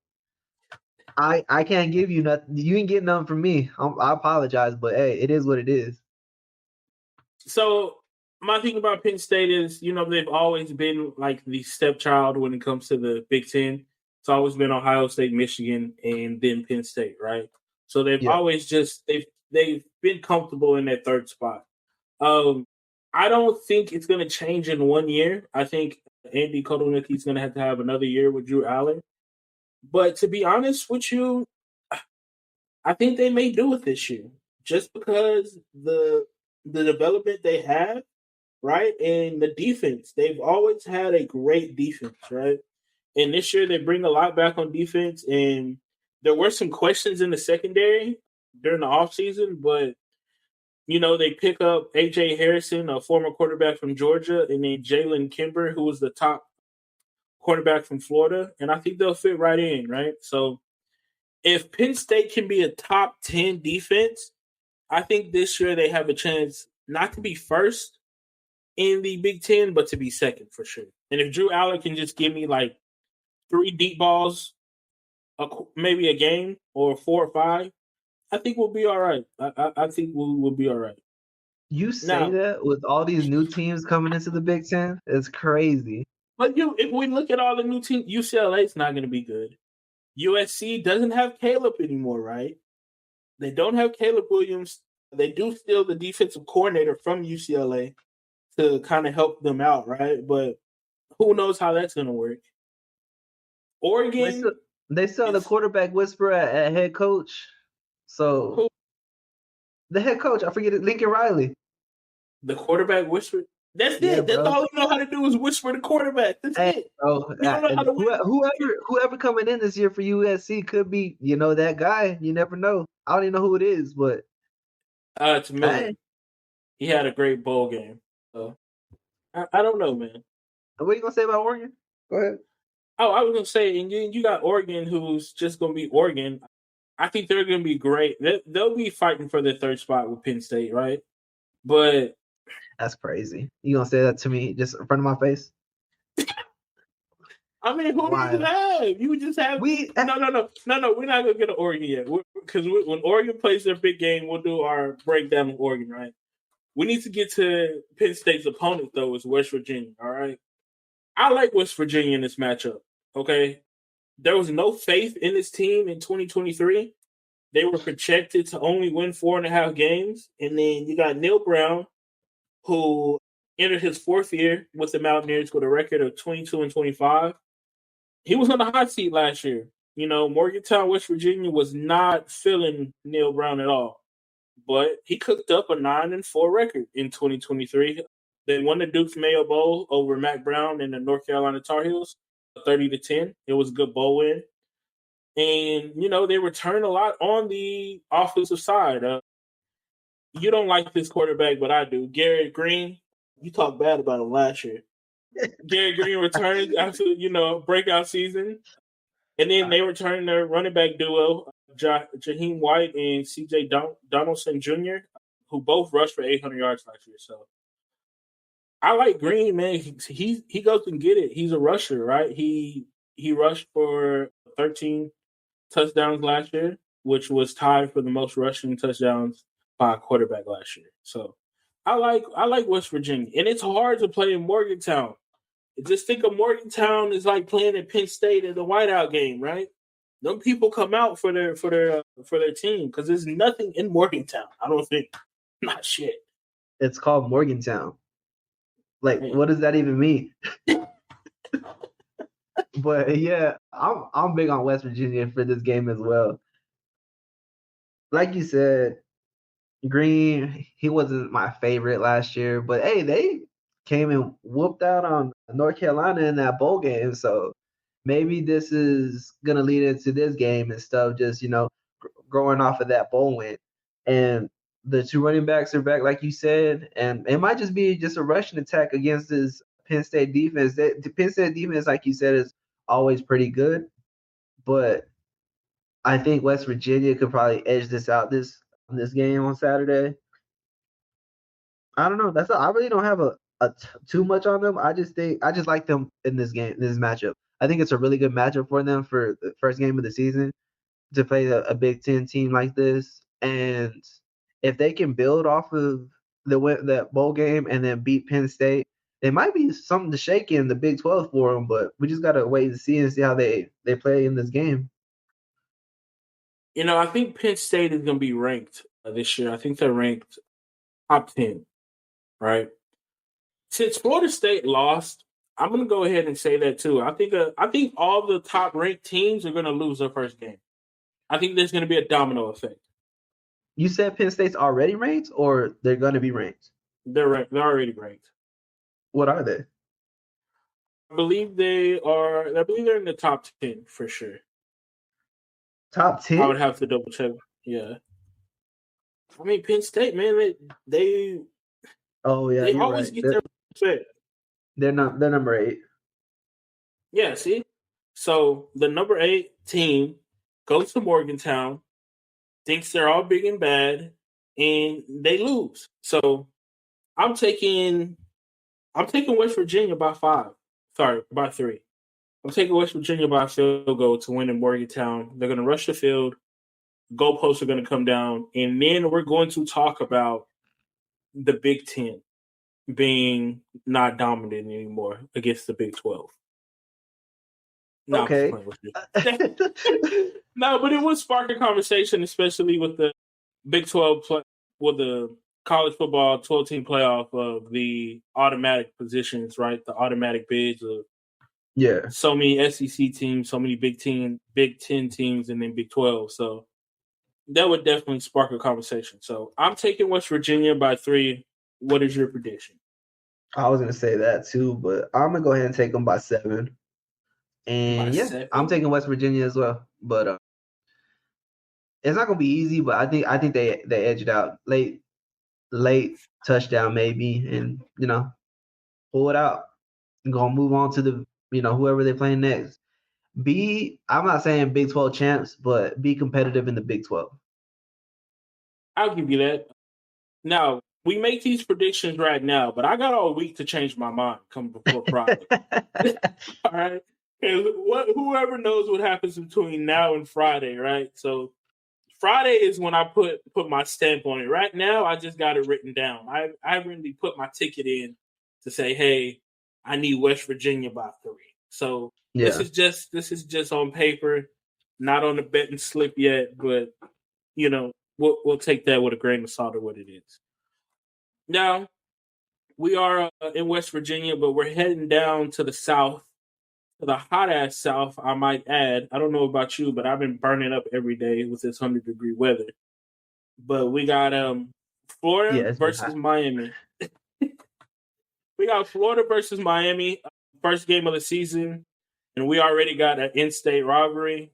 I can't give you nothing. You ain't getting nothing from me. I apologize, but hey, it is what it is. So my thing about Penn State is, they've always been like the stepchild when it comes to the Big Ten. It's always been Ohio State, Michigan, and then Penn State, right? So they've Yeah. always they've been comfortable in that third spot. I don't think it's going to change in 1 year. I think Andy Kotelnicki is going to have another year with Drew Allen. But to be honest with you, I think they may do it this year, just because the development they have, right, and the defense. They've always had a great defense, right? And this year they bring a lot back on defense, and there were some questions in the secondary during the offseason, but they pick up A.J. Harrison, a former quarterback from Georgia, and then Jalen Kimber, who was the top quarterback from Florida, and I think they'll fit right in, right? So if Penn State can be a top 10 defense, I think this year they have a chance not to be first in the Big Ten, but to be second for sure. And if Drew Allen can just give me like 3 deep balls, maybe a game, or 4 or 5, I think we'll be all right. I think we'll be all right. You say Now, that with all these new teams coming into the Big Ten, it's crazy. but if we look at all the new teams, UCLA's not going to be good. USC doesn't have Caleb anymore, right? They don't have Caleb Williams. They do steal the defensive coordinator from UCLA to kind of help them out, right? But who knows how that's going to work? Oregon, They still the quarterback whisperer at head coach. So the head coach, I forget it, Lincoln Riley. The quarterback whisper. That's Yeah, it. That's bro. all you know how to do is whisper the quarterback. That's it. Bro, You don't know how to win. whoever coming in this year for USC could be, that guy. You never know. I don't even know who it is, but It's Miller. He had a great bowl game. So I don't know, man. What are you gonna say about Oregon? Go ahead. Oh, I was gonna say, and you got Oregon, who's just gonna be Oregon. I think they're gonna be great. They'll be fighting for the 3rd spot with Penn State, right? But that's crazy. You gonna say that to me just in front of my face? I mean, who do you have? You just have no. We're not gonna get to Oregon yet because when Oregon plays their big game, we'll do our breakdown of Oregon, right? We need to get to Penn State's opponent though, is West Virginia. All right, I like West Virginia in this matchup. Okay, there was no faith in this team in 2023. They were projected to only win 4.5 games, and then you got Neil Brown, who entered his 4th year with the Mountaineers with a record of 22-25. He was on the hot seat last year. Morgantown, West Virginia was not feeling Neil Brown at all. But he cooked up a 9-4 record in 2023. They won the Duke's Mayo Bowl over Mac Brown and the North Carolina Tar Heels, 30-10. It was a good bowl win. And, they returned a lot on the offensive side. You don't like this quarterback, but I do. Garrett Green, you talked bad about him last year. Garrett Green returns after, breakout season. And then they return their running back duo, Jaheim White and C.J. Donaldson Jr., who both rushed for 800 yards last year. So I like Green, man. He goes and get it. He's a rusher, right? He rushed for 13 touchdowns last year, which was tied for the most rushing touchdowns by a quarterback last year. So I like West Virginia. And it's hard to play in Morgantown. Just think of Morgantown is like playing at Penn State in the whiteout game, right? Them people come out for their team because there's nothing in Morgantown. I don't think, not shit. It's called Morgantown. Like, what does that even mean? But yeah, I'm big on West Virginia for this game as well. Like you said, Green, he wasn't my favorite last year, but hey, they came and whooped out on North Carolina in that bowl game. So maybe this is going to lead into this game and stuff, just, growing off of that bowl win. And the 2 running backs are back, like you said, and it might just be just a rushing attack against this Penn State defense. The Penn State defense, like you said, is always pretty good. But I think West Virginia could probably edge this out this game on Saturday. I don't know. I really don't have too much on them. I just like them in this matchup. I think it's a really good matchup for them for the first game of the season to play a Big Ten team like this. And if they can build off of that bowl game and then beat Penn State, it might be something to shake in the Big 12 for them. But we just gotta wait and see how they play in this game. I think Penn State is going to be ranked this year. I think they're ranked top 10, right? Since Florida State lost, I'm going to go ahead and say that too. I think all the top ranked teams are going to lose their first game. I think there's going to be a domino effect. You said Penn State's already ranked, or they're going to be ranked? They're ranked. They're already ranked. What are they? I believe they are. I believe they're in the top 10 for sure. Top 10? I would have to double check. Yeah. I mean, Penn State, man, they Oh yeah, they you're always right. get their fit. They're number 8. Yeah, see? So the number 8 team goes to Morgantown, thinks they're all big and bad, and they lose. So I'm taking West Virginia by 5. Sorry, by 3. I'm taking West Virginia by a field goal to win in Morgantown. They're going to rush the field. Goalposts are going to come down, and then we're going to talk about the Big Ten being not dominant anymore against the Big 12. No, I'm just Okay. playing with you. No, but it would spark a conversation, especially with the Big 12 with the college football 12-team playoff of the automatic positions, right? The automatic bids of Yeah. so many SEC teams, so many Big 10 teams, and then Big 12. So that would definitely spark a conversation. So I'm taking West Virginia by 3. What is your prediction? I was gonna say that too, but I'm gonna go ahead and take them by 7. By And yeah, 7? I'm taking West Virginia as well. But it's not gonna be easy. But I think they edge it out late touchdown maybe, and pull it out. And gonna move on to the whoever they're playing next. I'm not saying Big 12 champs, but be competitive in the Big 12. I'll give you that. Now, we make these predictions right now, but I got all week to change my mind come before Friday. All right? And whoever knows what happens between now and Friday, right? So Friday is when I put my stamp on it. Right now, I just got it written down. I haven't really put my ticket in to say, hey, I need West Virginia by 3. So this Yeah. is just on paper, not on the betting slip yet, but we'll take that with a grain of salt of what it is. Now we are in West Virginia, but we're heading down to the south, to the hot ass south. I might add. I don't know about you, but I've been burning up every day with this 100-degree weather. But we got Yeah, Florida it's been versus hot. Miami. We got Florida versus Miami, first game of the season, and we already got an in-state rivalry.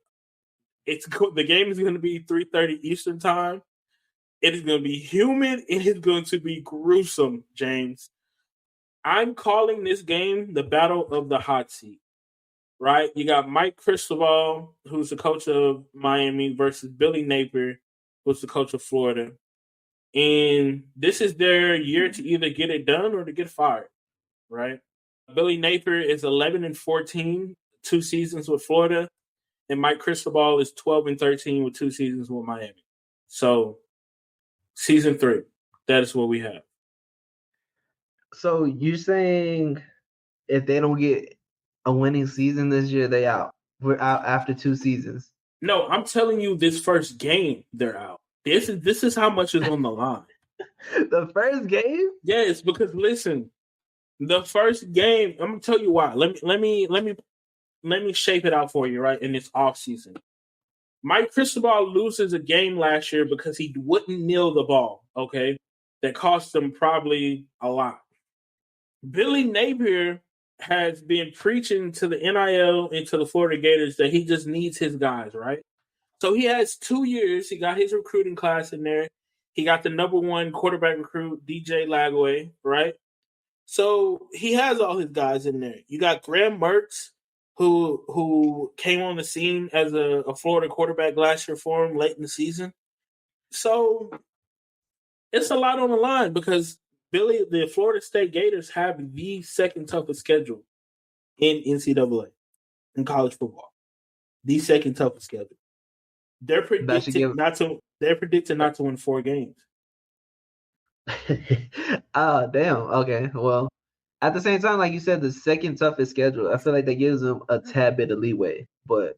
The game is going to be 3:30 Eastern time. It is going to be humid. It is going to be gruesome, James. I'm calling this game the battle of the hot seat. Right? You got Mike Cristobal, who's the coach of Miami, versus Billy Napier, who's the coach of Florida. And this is their year to either get it done or to get fired, right? Billy Napier is 11-14, 2 seasons with Florida, and Mike Cristobal is 12-13 with 2 seasons with Miami. So, season 3, that is what we have. So you're saying if they don't get a winning season this year, they out. We're out after 2 seasons. No, I'm telling you, this first game they're out. This is how much is on the line. The first game? Yes, because listen, the first game. I'm gonna tell you why. Let me shape it out for you. Right in this off season, Mike Cristobal loses a game last year because he wouldn't kneel the ball. Okay, that cost him probably a lot. Billy Napier has been preaching to the NIL and to the Florida Gators that he just needs his guys, right? So he has 2 years. He got his recruiting class in there. He got the number 1 quarterback recruit, DJ Lagway, right? So he has all his guys in there. You got Graham Mertz, who came on the scene as a Florida quarterback last year for him late in the season. So it's a lot on the line because the Florida State Gators have the second toughest schedule in NCAA in college football. The second toughest schedule. They're That should predicted give. not to. They're predicted not to win 4 games. Oh, damn. Okay. Well, at the same time, like you said, the second toughest schedule, I feel like that gives them a tad bit of leeway. But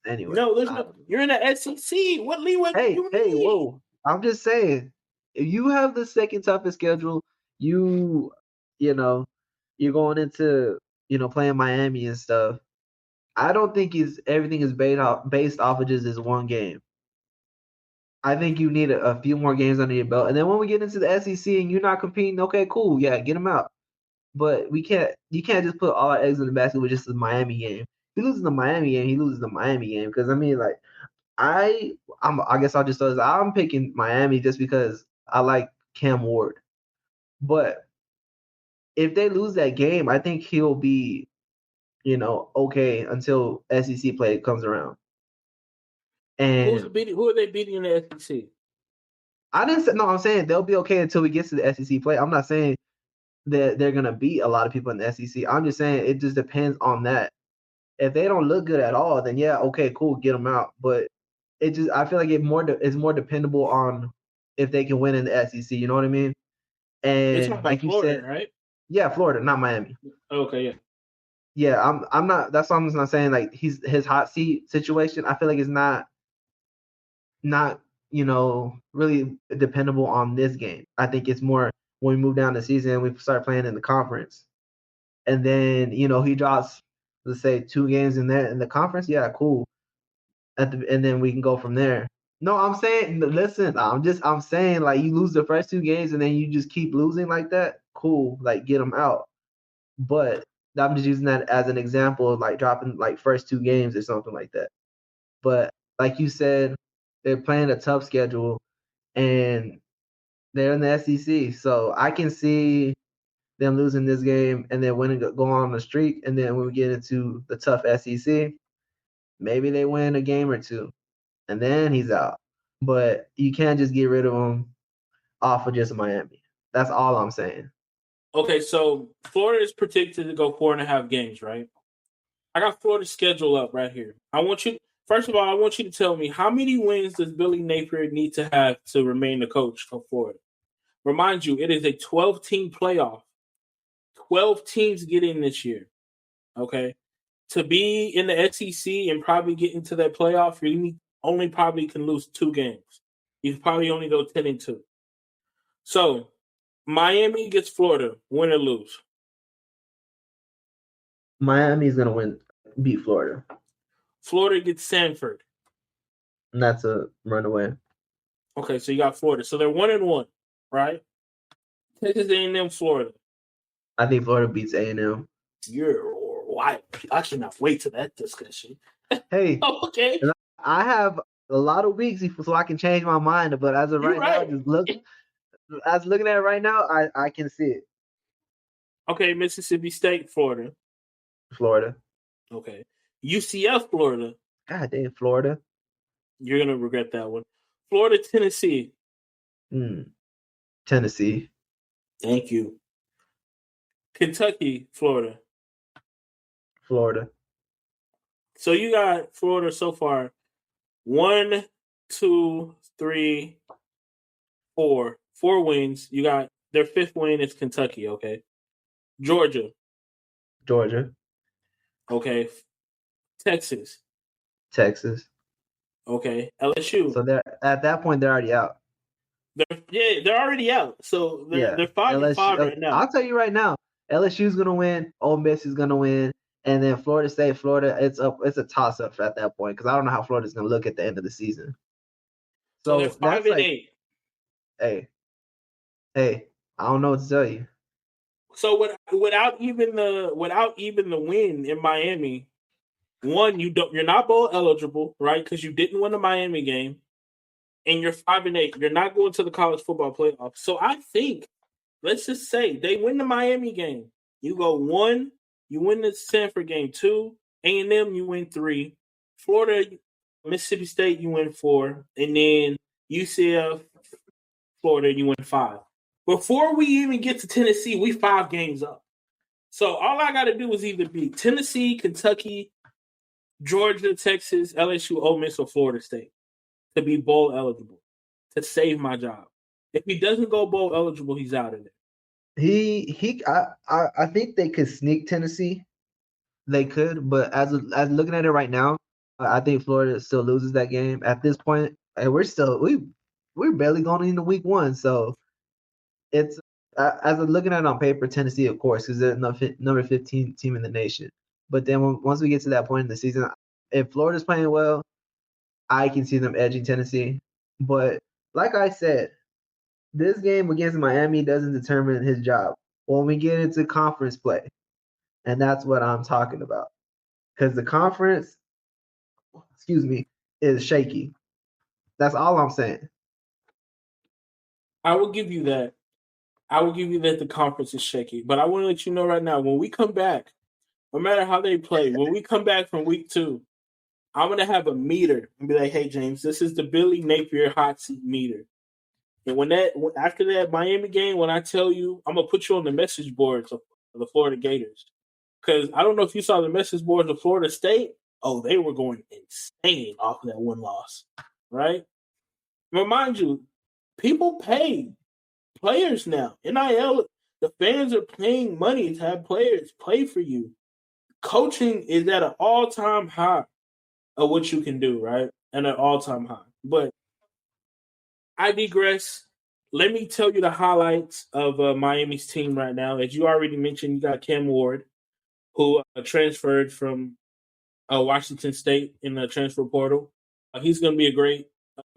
anyway, No, there's no. You're in the SEC. What leeway do hey, you hey, need? whoa! I'm just saying, if you have the second toughest schedule, you, you know, you're going into, playing Miami and stuff. I don't think everything is based off of just this one game. I think you need a few more games under your belt, and then when we get into the SEC and you're not competing, okay, cool, yeah, get them out. But you can't just put all our eggs in the basket with just the Miami game. If he loses the Miami game, he loses the Miami game. Because I mean, like, I guess I'll just say this. I'm picking Miami just because I like Cam Ward. But if they lose that game, I think he'll be, okay until SEC play comes around. And Who are they beating in the SEC? I didn't say no. I'm saying they'll be okay until we get to the SEC play. I'm not saying that they're gonna beat a lot of people in the SEC. I'm just saying it just depends on that. If they don't look good at all, then yeah, okay, cool, get them out. But I feel like it's more dependable on if they can win in the SEC. You know what I mean? You're talking And about like you Florida, said, right? yeah, Florida, not Miami. Okay, yeah. Yeah, I'm not. That's why I'm just not saying like his hot seat situation. I feel like it's not really dependable on this game. I think it's more when we move down the season, we start playing in the conference, and then he drops, let's say, 2 games in there in the conference. Yeah, cool. And then we can go from there. No, I'm saying, listen, I'm saying like you lose the first 2 games and then you just keep losing like that. Cool, like get them out. But I'm just using that as an example of like dropping like first 2 games or something like that. But like you said, they're playing a tough schedule and they're in the SEC. So I can see them losing this game and then winning, go on the streak. And then when we get into the tough SEC, maybe they win a game or two and then he's out. But you can't just get rid of him off of just Miami. That's all I'm saying. Okay, so Florida is predicted to go 4.5 games, right? I got Florida's schedule up right here. First of all, I want you to tell me how many wins does Billy Napier need to have to remain the coach of Florida? Remind you, it is a 12-team playoff. 12 teams get in this year. Okay, to be in the SEC and probably get into that playoff, you only probably can lose 2 games. You can probably only go 10-2. So Miami gets Florida, win or lose. Miami's gonna beat Florida. Florida gets Sanford. And that's a runaway. Okay, so you got Florida. So they're 1-1, right? Texas A&M, Florida. I think Florida beats A&M. You're white. I cannot wait to that discussion. Hey, Okay, I have a lot of weeks so I can change my mind. But as of you're right now, right. as looking at it right now, I can see it. Okay, Mississippi State, Florida. Florida. Okay, UCF, Florida. God damn, Florida. You're gonna regret that one. Florida, Tennessee. Tennessee. Thank you. Kentucky, Florida. Florida. So you got Florida so far. 1, 2, 3, 4. 4 wins. You got their 5th win is Kentucky, okay? Georgia. Georgia. Okay. Texas. Texas. Okay. LSU. So at that point they're already out. They're already out. So they're 5-5 right now. I'll tell you right now, LSU's gonna win. Ole Miss is gonna win, and then Florida State, Florida. It's a toss up at that point because I don't know how Florida's gonna look at the end of the season. So they're So that's like, 5-8. hey, I don't know what to tell you. So without even the win in Miami, one, you're not bowl eligible, right? Because you didn't win the Miami game, and you're 5-8. You're not going to the college football playoff. So I think, let's just say they win the Miami game. You go 1, you win the Stanford game 2, A&M you win 3, Florida, Mississippi State you win 4, and then UCF, Florida you win 5. Before we even get to Tennessee, we 5 games up. So all I got to do is either beat Tennessee, Kentucky, Georgia, Texas, LSU, Ole Miss, or Florida State to be bowl eligible, to save my job. If he doesn't go bowl eligible, he's out of there. I think they could sneak Tennessee. They could, but as looking at it right now, I think Florida still loses that game at this point. And we're barely going into week 1, so it's as I'm looking at it on paper, Tennessee, of course, because they're the number 15 team in the nation. But then once we get to that point in the season, if Florida's playing well, I can see them edging Tennessee. But like I said, this game against Miami doesn't determine his job. When we get into conference play, and that's what I'm talking about, because the conference, is shaky. That's all I'm saying. I will give you that. I will give you that the conference is shaky. But I want to let you know right now, when we come back, no matter how they play, when we come back from week 2, I'm gonna have a meter and be like, "Hey, James, this is the Billy Napier hot seat meter." And after that Miami game, when I tell you, I'm gonna put you on the message boards of the Florida Gators, because I don't know if you saw the message boards of Florida State. Oh, they were going insane off of that one loss, right? But mind you, people pay players now. NIL, the fans are paying money to have players play for you. Coaching is at an all-time high of what you can do, right? At an all-time high. But I digress. Let me tell you the highlights of Miami's team right now. As you already mentioned, you got Cam Ward, who transferred from Washington State in the transfer portal. He's going to be a great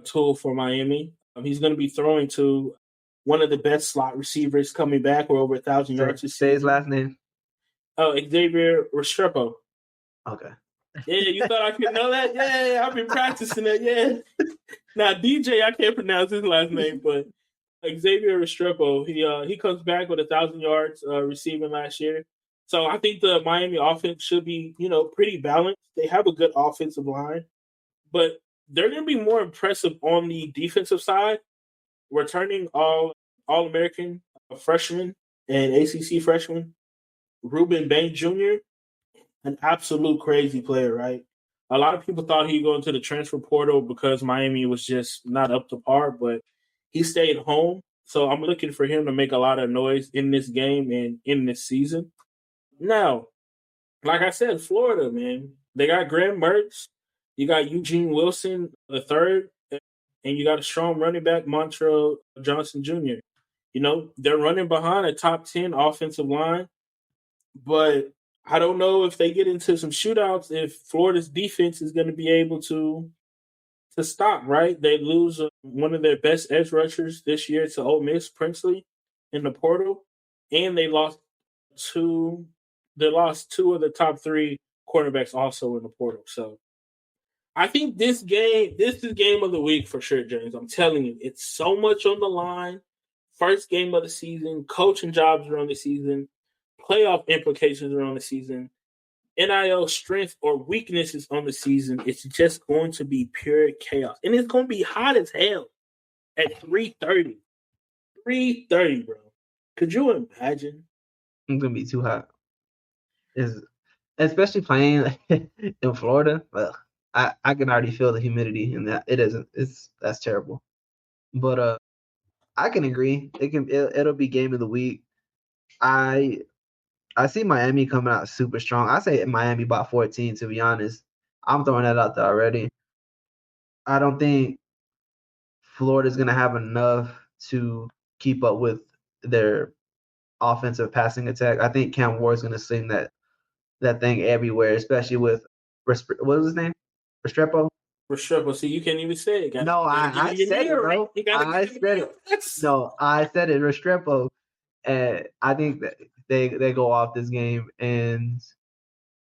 tool for Miami. He's going to be throwing to one of the best slot receivers coming back. We're over 1,000 yards this Say his season. last name. Oh, Xavier Restrepo. Okay. Yeah, you thought I could know that? Yeah, I've been practicing that. Yeah. Now DJ, I can't pronounce his last name, but Xavier Restrepo, he comes back with 1,000 yards receiving last year. So I think the Miami offense should be, pretty balanced. They have a good offensive line, but they're going to be more impressive on the defensive side. Returning All-American freshman and ACC freshman Ruben Bain Jr., an absolute crazy player, right? A lot of people thought he'd go into the transfer portal because Miami was just not up to par, but he stayed home. So I'm looking for him to make a lot of noise in this game and in this season. Now, like I said, Florida, man, they got Graham Mertz, you got Eugene Wilson the third, and you got a strong running back, Montrell Johnson Jr. They're running behind a top 10 offensive line, but I don't know if they get into some shootouts if Florida's defense is going to be able to stop, right? They lose one of their best edge rushers this year to Ole Miss, Princely, in the portal, and they lost two of the top three quarterbacks also in the portal. So I think this is game of the week for sure, James. I'm telling you, it's so much on the line. First game of the season, coaching jobs are on the season, playoff implications are on the season, NIL strength or weaknesses on the season. It's just going to be pure chaos. And it's going to be hot as hell at 3:30. 3:30, bro. Could you imagine? It's gonna be too hot. Especially playing in Florida. Well, I can already feel the humidity in that. That's terrible. But I can agree. It'll be game of the week. I see Miami coming out super strong. I say Miami by 14, to be honest. I'm throwing that out there already. I don't think Florida's going to have enough to keep up with their offensive passing attack. I think Cam Ward's going to sling that thing everywhere, especially with what was his name? Restrepo? Restrepo. See, you can't even say it, guys. No, I said it, bro. I said it. No, I said it. Restrepo. And I think that they go off this game and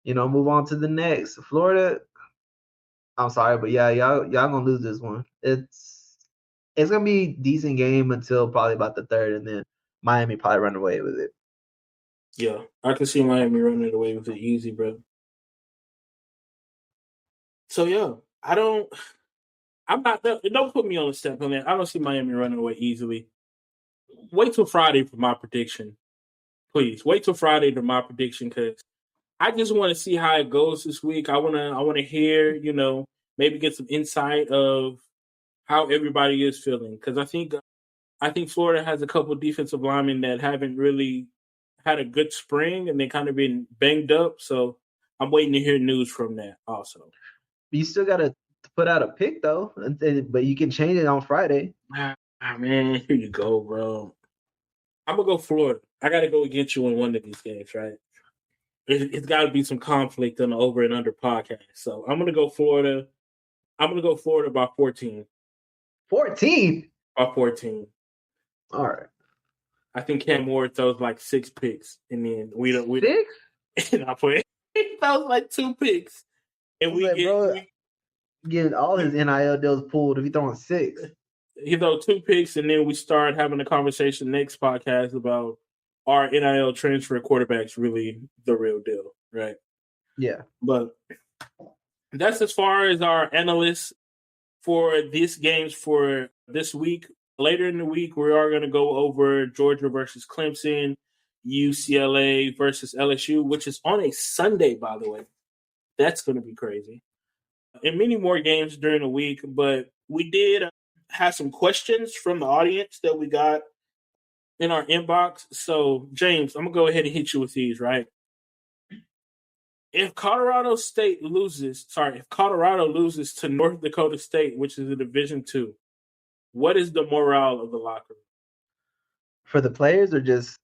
move on to the next. Florida, I'm sorry, but yeah, y'all gonna lose this one. It's gonna be a decent game until probably about the third, and then Miami probably run away with it. Yeah, I can see Miami running away with it easy, bro. So yeah, don't put me on the step on that. I don't see Miami running away easily. Wait till Friday for my prediction. Please wait till Friday for my prediction, because I just want to see how it goes this week. I want to hear, maybe get some insight of how everybody is feeling, because I think Florida has a couple of defensive linemen that haven't really had a good spring, and they kind of been banged up. So I'm waiting to hear news from that also. You still gotta put out a pick though, but you can change it on Friday. Man, here you go, bro. I'm gonna go Florida. I gotta go against you in one of these games, right? It's got to be some conflict on the Over and Under podcast. So I'm gonna go Florida. I'm gonna go Florida by 14. 14? By 14. All right. I think Cam Ward throws like 6 picks, and then we don't. 6? And I put he throws like 2 picks, and getting all his NIL deals pulled if he throwing 6. He throw 2 picks, and then we start having a conversation next podcast about, are NIL transfer quarterbacks really the real deal, right? Yeah. But that's as far as our analysts for these games for this week. Later in the week, we are going to go over Georgia versus Clemson, UCLA versus LSU, which is on a Sunday, by the way. That's going to be crazy. And many more games during the week, but we did have some questions from the audience that we got in our inbox. So, James, I'm going to go ahead and hit you with these, right? If Colorado loses to North Dakota State, which is a Division II, what is the morale of the locker room? For the players or just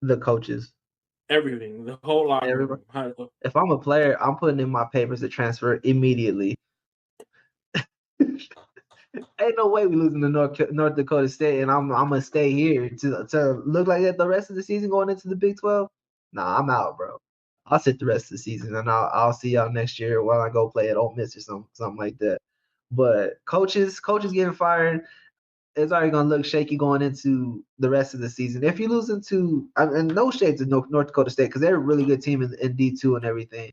the coaches? Everything, the whole locker room. If I'm a player, I'm putting in my papers to transfer immediately. Ain't no way we losing to North Dakota State, and I'm gonna stay here to look like that the rest of the season going into the Big 12. Nah, I'm out, bro. I'll sit the rest of the season, and I'll see y'all next year while I go play at Ole Miss or something like that. But coaches getting fired, it's already gonna look shaky going into the rest of the season. If you lose and no shade to North Dakota State because they're a really good team in D2 and everything,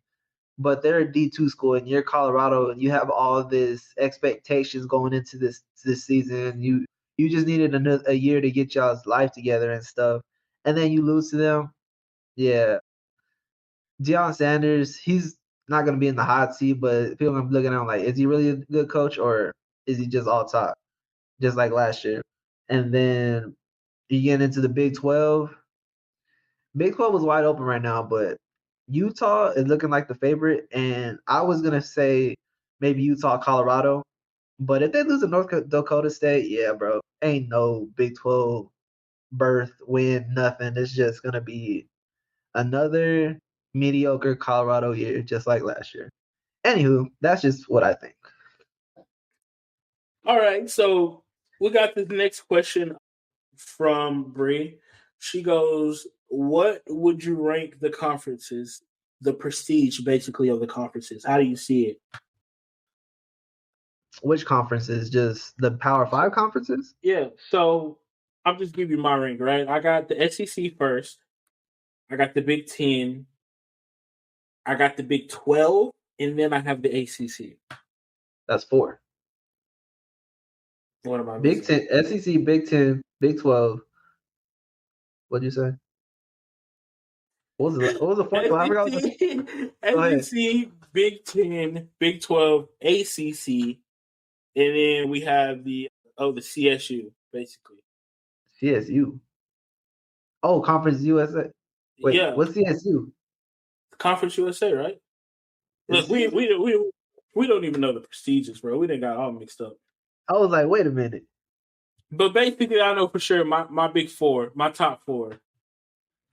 but they're a D2 school and you're Colorado and you have all this expectations going into this season. You just needed a year to get y'all's life together and stuff, and then you lose to them. Yeah, Deion Sanders, he's not gonna be in the hot seat, but people are gonna be looking at him like, is he really a good coach or is he just all talk, just like last year? And then you get into the Big 12. Big 12 was wide open right now, but Utah is looking like the favorite. And I was going to say maybe Utah, Colorado. But if they lose to North Dakota State, yeah, bro, ain't no Big 12 berth, win, nothing. It's just going to be another mediocre Colorado year, just like last year. Anywho, that's just what I think. All right, so we got this next question from Bree. She goes, what would you rank the conferences, the prestige basically of the conferences? How do you see it? Which conferences? Just the Power 5 conferences? Yeah, so I'll just give you my rank, right? I got the SEC first. I got the Big 10. I got the Big 12. And then I have the ACC. That's 4. What am I Big missing? 10, SEC, Big 10, Big 12. What'd you say? What was the fourth one? I forgot. Go ahead. SEC, Big 10, Big 12, ACC, and then we have the CSU basically. CSU. Oh, Conference USA. Wait, Yeah, what's CSU? Conference USA, right? Is Look, CSU? we don't even know the prestigious, bro. We didn't got all mixed up. I was like, wait a minute. But basically, I know for sure my big four, my top four,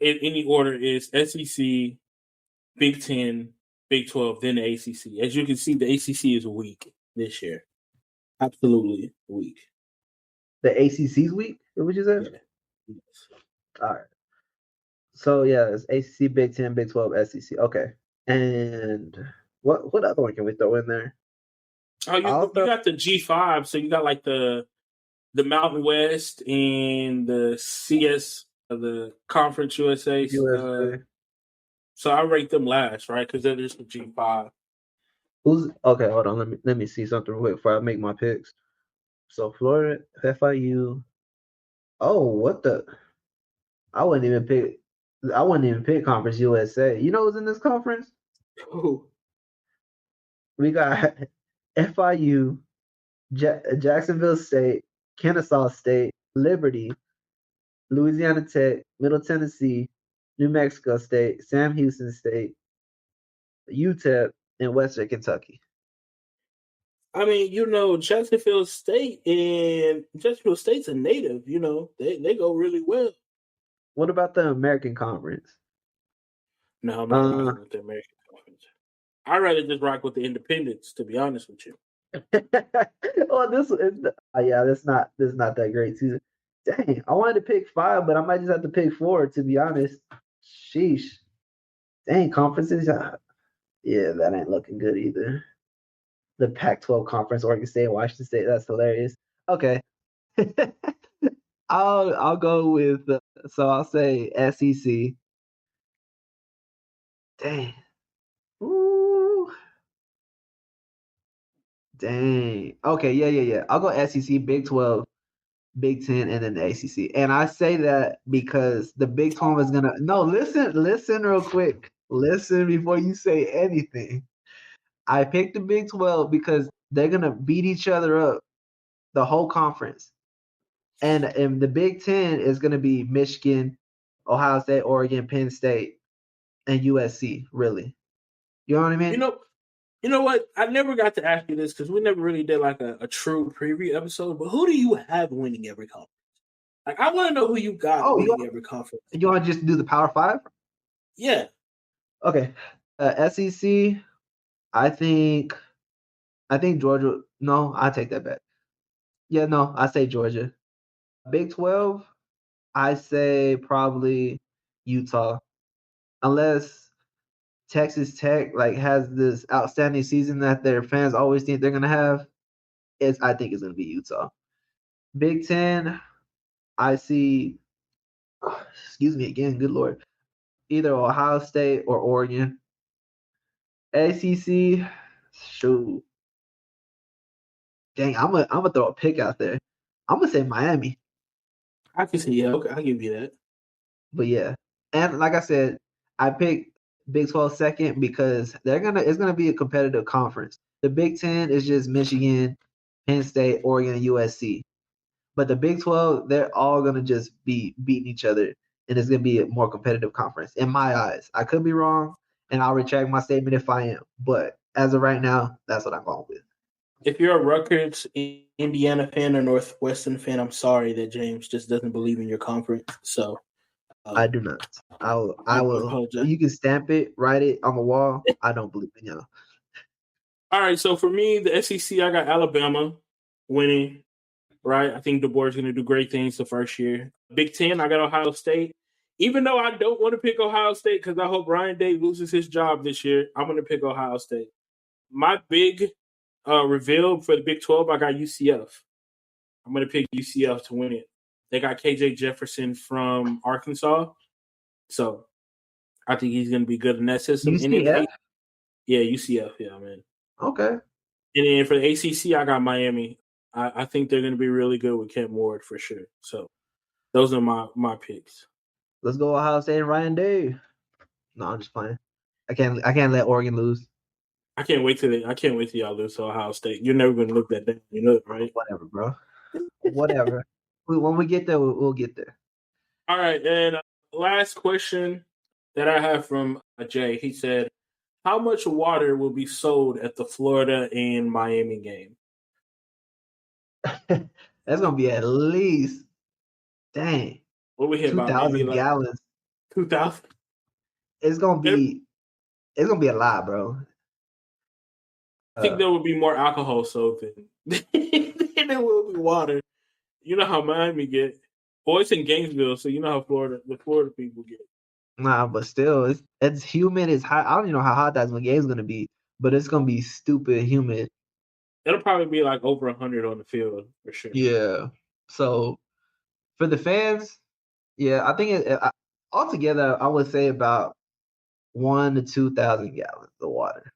in any order is SEC, Big 10, Big 12, then the ACC. As you can see, the ACC is weak this year. Absolutely weak. The ACC's week? What you said? Yeah. Yes. All right. So yeah, it's ACC, Big 10, Big 12, SEC. Okay. And what other one can we throw in there? Oh, you got the G5, so you got like the Mountain West and the CS, the Conference USA. USA. So I rate them last, right? Because they're just the G5. Who's okay? Hold on. Let me see something real quick before I make my picks. So Florida, FIU. Oh, what the? I wouldn't even pick. I wouldn't even pick Conference USA. You know who's in this conference? Ooh. We got FIU, Jacksonville State, Kennesaw State, Liberty, Louisiana Tech, Middle Tennessee, New Mexico State, Sam Houston State, UTEP, and Western Kentucky. I mean, Jacksonville State's a native. They go really well. What about the American Conference? No, I'm not rocking with the American Conference. I'd rather just rock with the independents, to be honest with you. Oh, that's not that great too. Dang, I wanted to pick 5, but I might just have to pick 4 to be honest. Sheesh. Dang, conferences. Yeah, that ain't looking good either. The Pac-12 conference, Oregon State, Washington State. That's hilarious. Okay, I'll go with. So I'll say SEC. Dang. Ooh. Dang. Okay, yeah. I'll go SEC, Big 12, Big 10, and then the ACC. And I say that because the Big 12 is gonna no, listen real quick. Listen before you say anything. I picked the Big 12 because they're gonna beat each other up the whole conference. And the Big 10 is gonna be Michigan, Ohio State, Oregon, Penn State, and USC, really. You know what I You mean? know, you know what? I never got to ask you this because we never really did like a true preview episode. But who do you have winning every conference? Like, I want to know who you got Oh, winning every conference. you want to just do the Power Five? Yeah, Okay. SEC, I think I think Georgia. No, I take that back. Yeah, no, I say Georgia. Big 12, I say probably Utah, unless Texas Tech like has this outstanding season that their fans always think they're gonna have. I think it's gonna be Utah. Big 10, I see. Excuse me again. Good lord. Either Ohio State or Oregon. ACC, shoot. Dang, I'm gonna throw a pick out there. I'm gonna say Miami. I can see. Yeah, okay, I'll give you that. But yeah, and like I said, I picked Big 12 second because it's gonna be a competitive conference. The Big 10 is just Michigan, Penn State, Oregon, and USC. But the Big 12, they're all gonna just be beating each other, and it's gonna be a more competitive conference in my eyes. I could be wrong, and I'll retract my statement if I am. But as of right now, that's what I'm going with. If you're a Rutgers, Indiana fan or Northwestern fan, I'm sorry that James just doesn't believe in your conference. So I do not. I will. I I will. apologize. You can stamp it, write it on the wall. I don't believe in y'all. All right, so for me, the SEC, I got Alabama winning. Right, I think DeBoer is going to do great things the first year. Big 10, I got Ohio State. Even though I don't want to pick Ohio State because I hope Ryan Day loses his job this year, I'm going to pick Ohio State. My big reveal for the Big 12, I got UCF. I'm going to pick UCF to win it. They got KJ Jefferson from Arkansas, so I think he's going to be good in that system. And then UCF. yeah, UCF, yeah, man. Okay. And then for the ACC, I got Miami. I think they're going to be really good with Kent Ward for sure. So those are my picks. Let's go Ohio State and Ryan Day. No, I'm just playing. I can't let Oregon lose. I can't wait till y'all lose to Ohio State. You're never going to look that down, you know, right? Whatever, bro. Whatever. When we get there, we'll get there. All right, and last question that I have from Jay. He said, "How much water will be sold at the Florida and Miami game?" That's gonna be at least dang What we hit two about maybe thousand like gallons. 2,000. It's gonna be it's gonna be a lot, bro. I think there will be more alcohol sold than there will be water. You know how Miami get. Well, it's in Gainesville, so you know how the Florida people get. Nah, but still, it's humid. It's hot. I don't even know how hot that game's gonna be, but it's gonna be stupid humid. It'll probably be like over 100 on the field for sure. Yeah. So for the fans, yeah, I think altogether I would say about 1 to 2,000 gallons of water.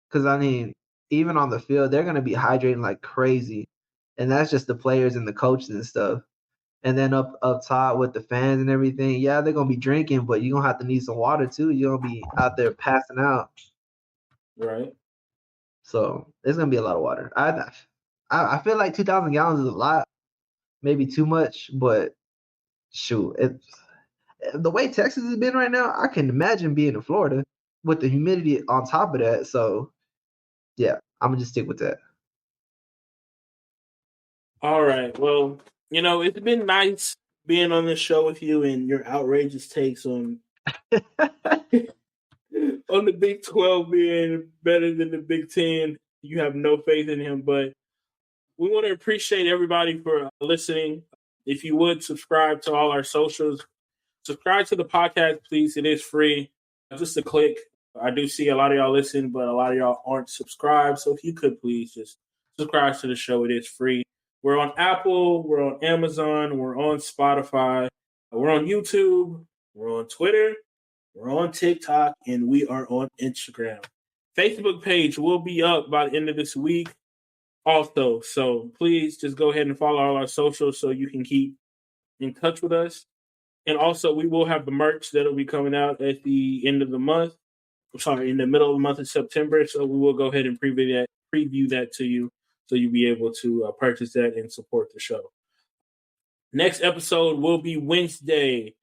Because I mean, even on the field, they're gonna be hydrating like crazy, and that's just the players and the coaches and stuff. And then up top with the fans and everything, yeah, they're gonna be drinking, but you're gonna have to need some water too. You're gonna be out there passing out. Right. So it's gonna be a lot of water. I feel like 2,000 gallons is a lot, maybe too much, but shoot, the way Texas has been right now, I can imagine being in Florida with the humidity on top of that. So yeah, I'm gonna just stick with that. All right. Well, it's been nice being on this show with you and your outrageous takes on on the Big 12 being better than the Big 10. You have no faith in him, but we want to appreciate everybody for listening. If you would subscribe to all our socials, subscribe to the podcast, please. It is free. Just a click. I do see a lot of y'all listen, but a lot of y'all aren't subscribed. So if you could please just subscribe to the show, it is free. We're on Apple, we're on Amazon, we're on Spotify, we're on YouTube, we're on Twitter, we're on TikTok, and we are on Instagram. Facebook page will be up by the end of this week. also. So please just go ahead and follow all our socials so you can keep in touch with us. And also, we will have the merch that'll be coming out at the end of the month. Sorry, in the middle of the month of September. So we will go ahead and preview that to you, so you'll be able to purchase that and support the show. Next episode will be Wednesday.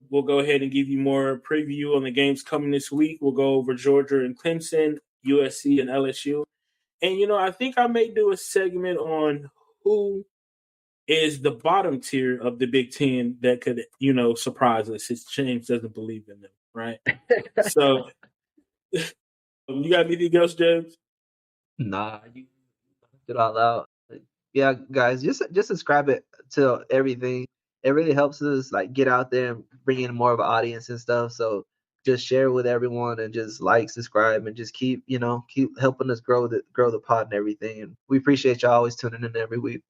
We'll go ahead and give you more preview on the games coming this week. We'll go over Georgia and Clemson, USC and LSU. And, I think I may do a segment on who is the bottom tier of the Big Ten that could, surprise us. His James doesn't believe in them, right? So, you got anything else, James? Nah, you left it all out. Yeah, guys, just subscribe it to everything. It really helps us get out there and bring in more of an audience and stuff. So just share with everyone and just subscribe, and just keep helping us grow the pod and everything. And we appreciate y'all always tuning in every week.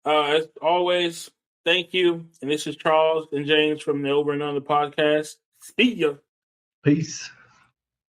As always, thank you. And this is Charles and James from the Over and Under podcast. See ya. Peace.